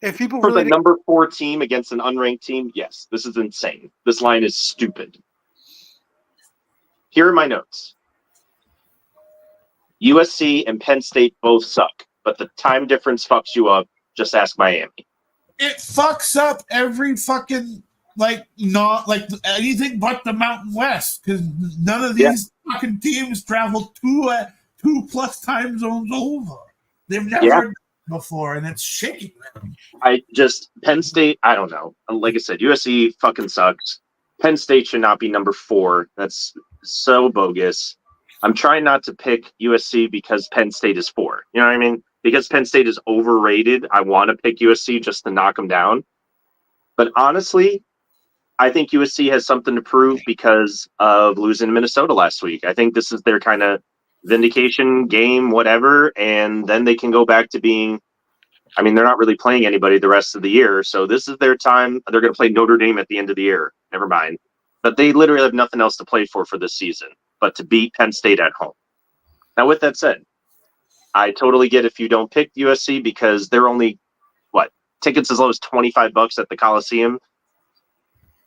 B: If people
A: For
B: really
A: the number 4 team against an unranked team, yes, this is insane. This line is stupid. Here are my notes. USC and Penn State both suck, but the time difference fucks you up. Just ask Miami.
D: It fucks up every fucking not like anything but the Mountain West because none of these fucking teams travel 2+ time zones over. They've never done it before, and it's shaking them.
A: Penn State, I don't know. Like I said, USC fucking sucks. Penn State should not be number 4. That's so bogus. I'm trying not to pick USC because Penn State is 4. You know what I mean? Because Penn State is overrated, I want to pick USC just to knock them down. But honestly, I think USC has something to prove because of losing to Minnesota last week. I think this is their kind of vindication game, whatever, and then they can go back to being, I mean, they're not really playing anybody the rest of the year, so this is their time. They're going to play Notre Dame at the end of the year. Never mind. But they literally have nothing else to play for this season but to beat Penn State at home. Now, with that said, I totally get if you don't pick USC because they're only, tickets as low as $25 at the Coliseum.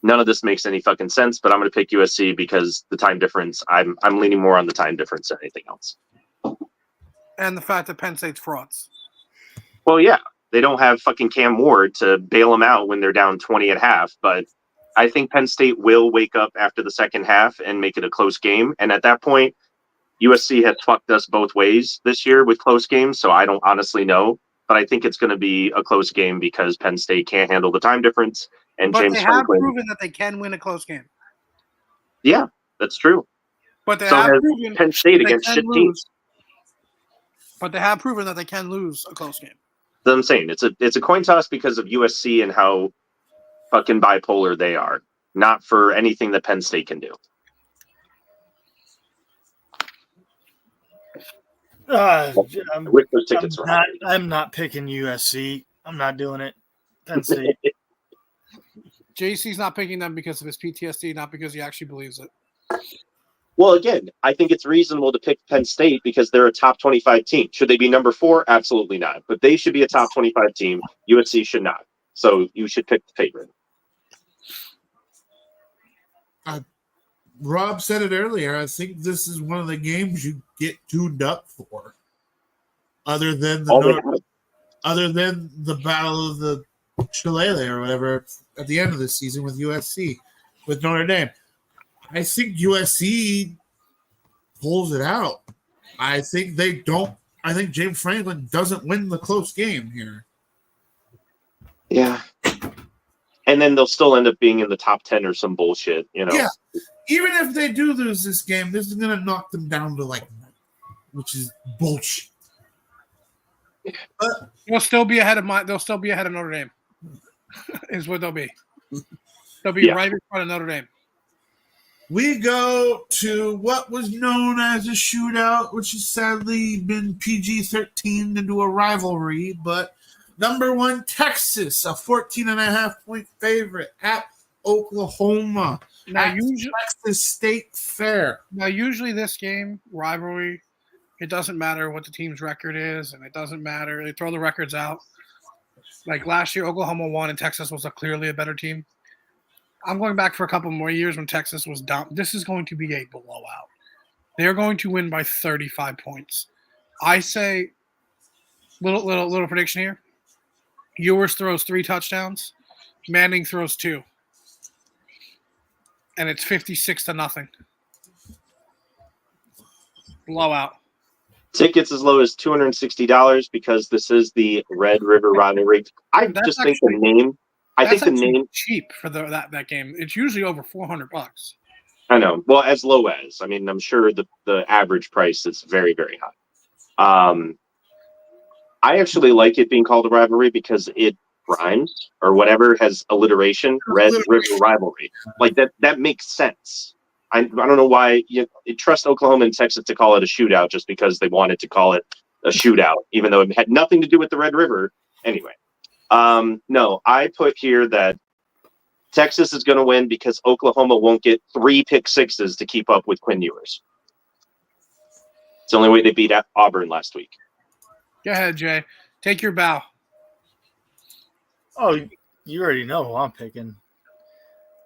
A: None of this makes any fucking sense, but I'm going to pick USC because the time difference. I'm leaning more on the time difference than anything else.
B: And the fact that Penn State's frauds.
A: Well, yeah, they don't have fucking Cam Ward to bail them out when they're down 20 at half, but I think Penn State will wake up after the second half and make it a close game. And at that point, USC has fucked us both ways this year with close games, so I don't honestly know. But I think it's going to be a close game because Penn State can't handle the time difference. And
B: But
A: James
B: they have
A: Franklin.
B: proven that they can win a close game.
A: Yeah, that's true.
B: But they
A: So
B: have
A: has
B: proven
A: Penn State
B: that they
A: against
B: can
A: shit
B: lose.
A: teams.
B: But they have proven that they can lose a close game.
A: That's what I'm saying. It's a coin toss because of USC and how fucking bipolar they are, not for anything that Penn State can do. I wish those tickets were higher.
E: I'm not picking USC. I'm not doing it. Penn State.
B: JC's not picking them because of his PTSD, not because he actually believes it.
A: Well, again, I think it's reasonable to pick Penn State because they're a top 25 team. Should they be number 4? Absolutely not. But they should be a top 25 team. USC should not. So you should pick the favorite.
D: Rob said it earlier. I think this is one of the games you get tuned up for. Other than the Battle of the Shillelagh or whatever at the end of the season with USC, with Notre Dame. I think USC pulls it out. I think they don't. I think James Franklin doesn't win the close game here.
A: Yeah. And then they'll still end up being in the top 10 or some bullshit, you know.
D: Yeah. Even if they do lose this game, this is going to knock them down to which is bullshit. But
B: They'll still be ahead of Notre Dame. Is what they'll be. They'll be right in front of Notre Dame.
D: we go to what was known as a shootout, which has sadly been PG-13 into a rivalry, but number one, Texas, a 14.5-point favorite at Oklahoma.
B: Now,
D: at Texas State Fair.
B: Now, usually this game, rivalry, it doesn't matter what the team's record is, and it doesn't matter. They throw the records out. Like last year, Oklahoma won, and Texas was clearly a better team. I'm going back for a couple more years when Texas was down. This is going to be a blowout. They're going to win by 35 points. I say, little prediction here. Ewers throws 3 touchdowns. Manning throws 2. And it's 56-0. Blowout.
A: Tickets as low as $260 because this is the Red River rivalry. I
B: That's
A: just think the name. I think the name
B: cheap for that game. It's usually over $400.
A: I know. Well, as low as. I mean, I'm sure the average price is very, very high. I actually like it being called a rivalry because it rhymes or whatever, has alliteration. Red River rivalry. Like that makes sense. I don't know why you trust Oklahoma and Texas to call it a shootout just because they wanted to call it a shootout, even though it had nothing to do with the Red River. Anyway. No, I put here that Texas is going to win because Oklahoma won't get 3 pick sixes to keep up with Quinn Ewers. It's the only way they beat Auburn last week.
B: Go ahead, Jay. Take your bow.
E: Oh, you already know who I'm picking.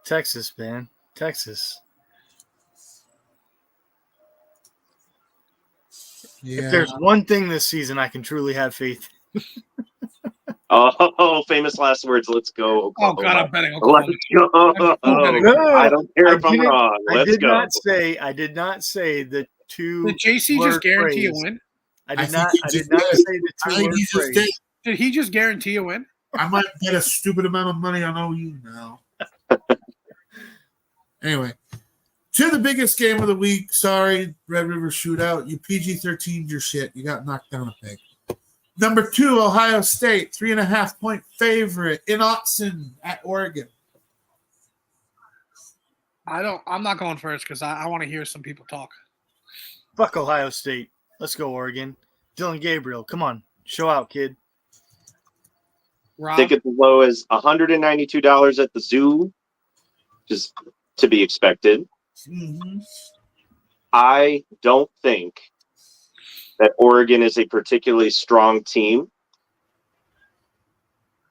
E: Texas, man. Texas.
D: Yeah.
E: If there's one thing this season I can truly have faith in.
A: Oh, famous last words. Let's go.
B: Oh,
A: Oklahoma.
B: God, I'm betting Oklahoma.
A: Let's go. I don't care if I'm wrong. Let's go.
E: I did not say the two.
B: Did JC just guarantee a win?
E: I did not say the
D: I
E: two
D: think
E: word
D: he just
E: phrase.
D: did.
B: Did he just guarantee a win?
D: I might bet a stupid amount of money on OU now. Anyway, to the biggest game of the week. Sorry, Red River Shootout. You PG-13'd your shit. You got knocked down a peg. Number 2, Ohio State, 3.5-point favorite in Autzen at Oregon.
B: I'm not going first because I want to hear some people talk.
E: Fuck Ohio State. Let's go, Oregon. Dylan Gabriel, come on. Show out, kid.
B: Rob,
A: Tickets as low as $192 at the zoo, just to be expected.
D: Mm-hmm.
A: I don't think that Oregon is a particularly strong team.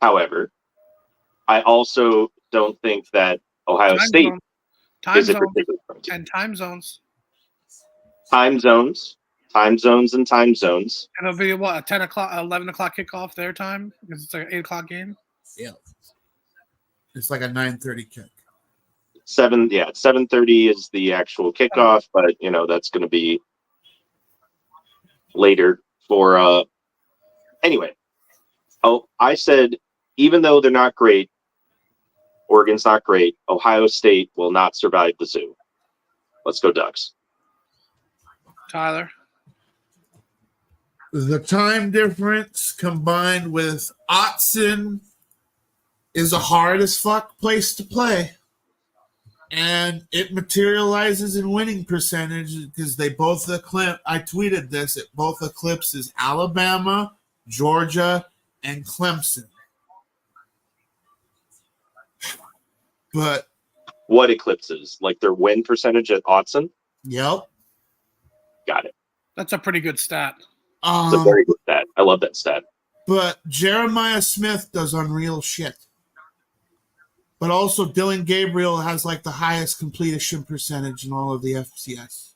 A: However, I also don't think that Ohio
B: time
A: State
B: zone, time
A: is a
B: zone,
A: particularly strong team.
B: and time zones.
A: Time zones, and time zones.
B: And it'll be what, a 10 o'clock, 11 o'clock kickoff their time because it's like an 8 o'clock game.
D: Yeah. It's like a 9:30 kick.
A: 7:30 is the actual kickoff, but that's going to be later for anyway. Oh, I said even though they're not great, Oregon's not great, Ohio State will not survive the zoo. Let's go Ducks.
B: Tyler.
D: The time difference combined with Autzen is a hard as fuck place to play. And it materializes in winning percentage because they both eclipse. I tweeted this. It both eclipses Alabama, Georgia, and Clemson. But
A: What eclipses? Like their win percentage at Autzen?
D: yep.
A: Got it.
B: That's a pretty good stat.
A: It's a very good stat. I love that stat.
D: But Jeremiah Smith does unreal shit. But also Dylan Gabriel has like the highest completion percentage in all of the FCS.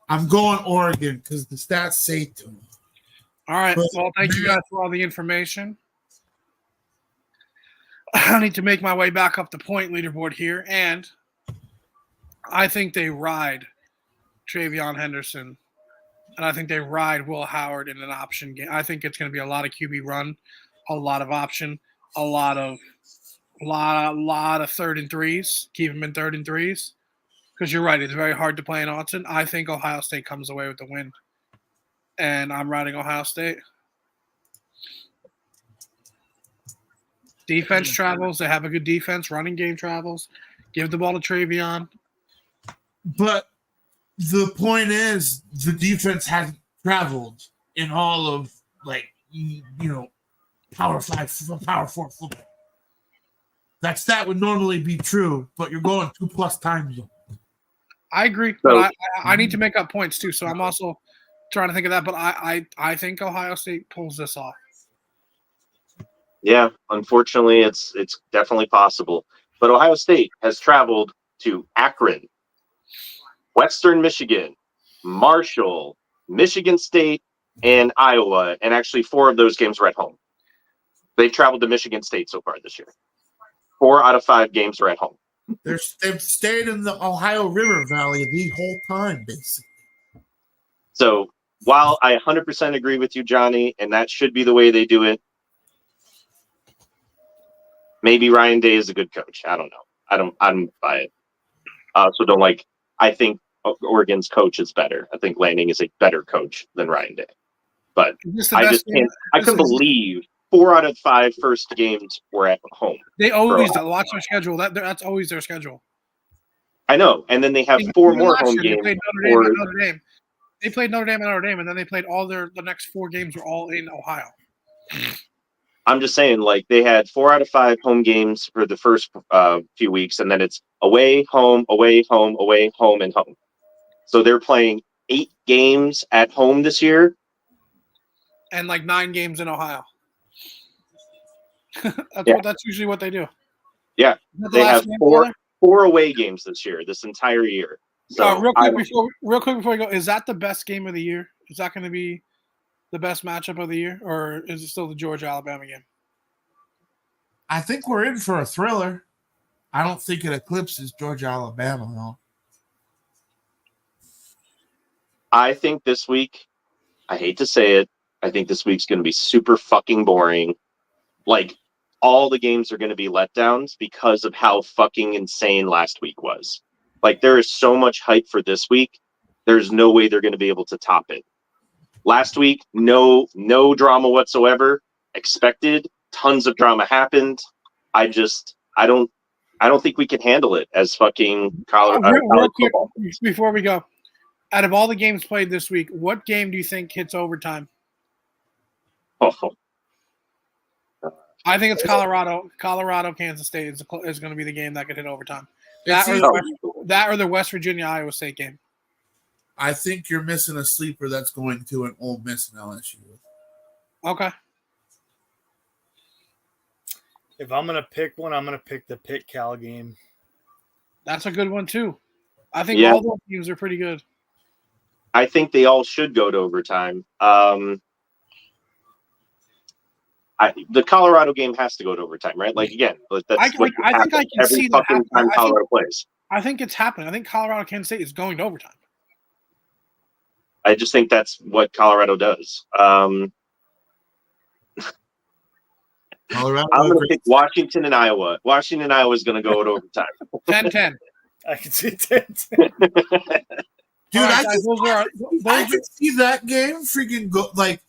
D: I'm going Oregon because the stats say to.
B: All right.
D: But-
B: Well, thank you guys for all the information. I need to make my way back up the point leaderboard here, and I think they ride Travion Henderson, and I think they ride Will Howard in an option game. I think it's going to be a lot of QB run, a lot of option, a lot of 3rd and 3s. Keep them in 3rd and 3s, because you're right. It's very hard to play in Autzen. I think Ohio State comes away with the win, and I'm riding Ohio State. Defense travels. They have a good defense. Running game travels. Give the ball to Travion.
D: But the point is, the defense hasn't traveled in all of Power 5, Power 4 football. That stat would normally be true, but you're going 2+ time zone.
B: I agree, but I need to make up points too. So I'm also trying to think of that. But I think Ohio State pulls this off.
A: Yeah, unfortunately, it's definitely possible. But Ohio State has traveled to Akron, Western Michigan, Marshall, Michigan State, and Iowa. And actually, 4 of those games were at home. They've traveled to Michigan State so far this year. 4 out of 5 games are at home.
D: They've stayed in the Ohio River Valley the whole time, basically.
A: So while I 100% agree with you, Johnny, and that should be the way they do it, maybe Ryan Day is a good coach. I don't know. I don't buy it. So don't like. I think Oregon's coach is better. I think Lanning is a better coach than Ryan Day. But I just can't. I couldn't believe 4 out of 5 first games were at home.
B: They always watch their schedule. That's always their schedule.
A: I know, and then they have 4 more home
B: They
A: games.
B: played Notre Dame. They played Notre Dame and Notre Dame, and then they played the next 4 games were all in Ohio.
A: I'm just saying, like, they had 4 out of 5 home games for the first few weeks, and then it's away, home, away, home, away, home, and home. So they're playing 8 games at home this year.
B: And like 9 games in Ohio.
A: Yeah.
B: That's usually what they do.
A: Yeah,
B: Is that the
A: they
B: last
A: have
B: game,
A: 4
B: Tyler?
A: 4 away games this year, this entire year. So
B: real quick before we go, is that the best game of the year? Is that going to be the best matchup of the year, or is it still the Georgia-Alabama game?
D: I think we're in for a thriller. I don't think it eclipses Georgia-Alabama, though.
A: I think this week, I hate to say it, I think this week's going to be super fucking boring. Like, all the games are going to be letdowns because of how fucking insane last week was. Like, there is so much hype for this week. There's no way they're going to be able to top it. Last week, no drama whatsoever. Expected. Tons of drama happened. I don't think we can handle it as fucking college
B: Real quick,
A: football.
B: before we go, out of all the games played this week, what game do you think hits overtime?
A: Oh,
B: I think it's Colorado. Kansas State is going to be the game that could hit overtime. That
D: It's
B: or the West Virginia Iowa State game.
D: I think you're missing a sleeper that's going to an Ole Miss and LSU.
B: Okay.
E: If I'm gonna pick one, I'm gonna pick the Pitt Cal game.
B: That's a good one too. I think
A: Yeah.
B: all those teams are pretty good.
A: I think they all should go to overtime. The Colorado game has to go to overtime, right? Like, again, that's
B: I
A: what
B: think I
A: happens
B: can
A: every
B: see that
A: fucking time
B: happening.
A: Colorado plays.
B: I think it's happening. I think Colorado Kansas State is going to overtime.
A: I just think that's what Colorado does.
D: Colorado.
A: I'm going to pick Washington and Iowa. Washington and Iowa is going to go to overtime.
B: 10-10.
E: I can see that.
D: Dude,
B: All right,
D: I
B: guys,
D: can see that game freaking go like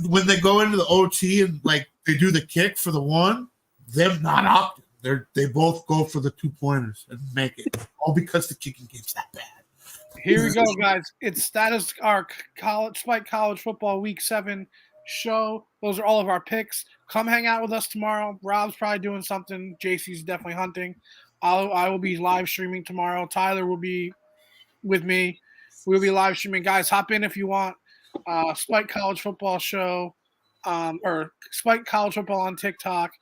D: when they go into the OT and like they do the kick for the one, them not opting. They both go for the 2-pointers and make it. All because the kicking game's that bad.
B: Here we go, guys. That is our Spike College Football Week 7 show. Those are all of our picks. Come hang out with us tomorrow. Rob's probably doing something. JC's definitely hunting. I will be live streaming tomorrow. Tyler will be with me. We'll be live streaming. Guys, hop in if you want. Spike College Football Show, or Spike College Football on TikTok,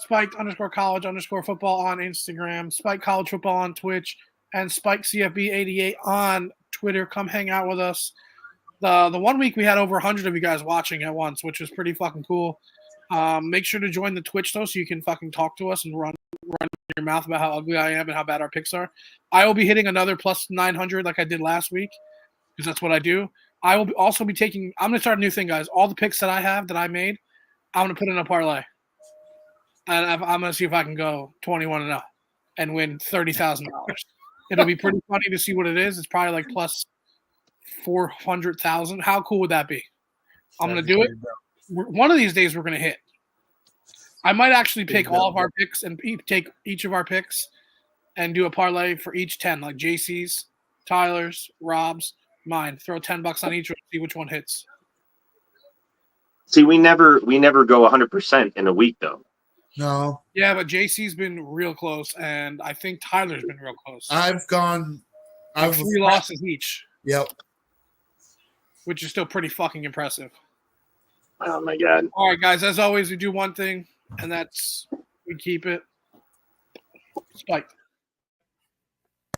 B: Spike_college_football on Instagram, Spike College Football on Twitch, and Spike CFB88 on Twitter. Come hang out with us. The 1 week we had over 100 of you guys watching at once, which was pretty fucking cool. Make sure to join the Twitch though, so you can fucking talk to us and run your mouth about how ugly I am and how bad our picks are. I will be hitting another plus 900 like I did last week, because that's what I do. I will also be taking. I'm gonna start a new thing, guys. All the picks that I have that I made, I'm gonna put in a parlay, and I'm gonna see if I can go 21-0 and win $30,000. It'll be pretty funny to see what it is. It's probably like plus 400,000. How cool would that be? I'm gonna do it. One of these days we're gonna hit. I might actually pick all of our picks and take each of our picks and do a parlay for each 10, like JC's, Tyler's, Rob's, mine. Throw $10 on each one, see which one hits.
A: See, we never go 100% in a week though.
D: No.
B: Yeah, but JC's been real close, and I think Tyler's been real close.
D: I've
B: 3 losses each.
D: Yep.
B: Which is still pretty fucking impressive.
A: Oh my god.
B: All right, guys, as always, we do one thing, and that's we keep it spiked.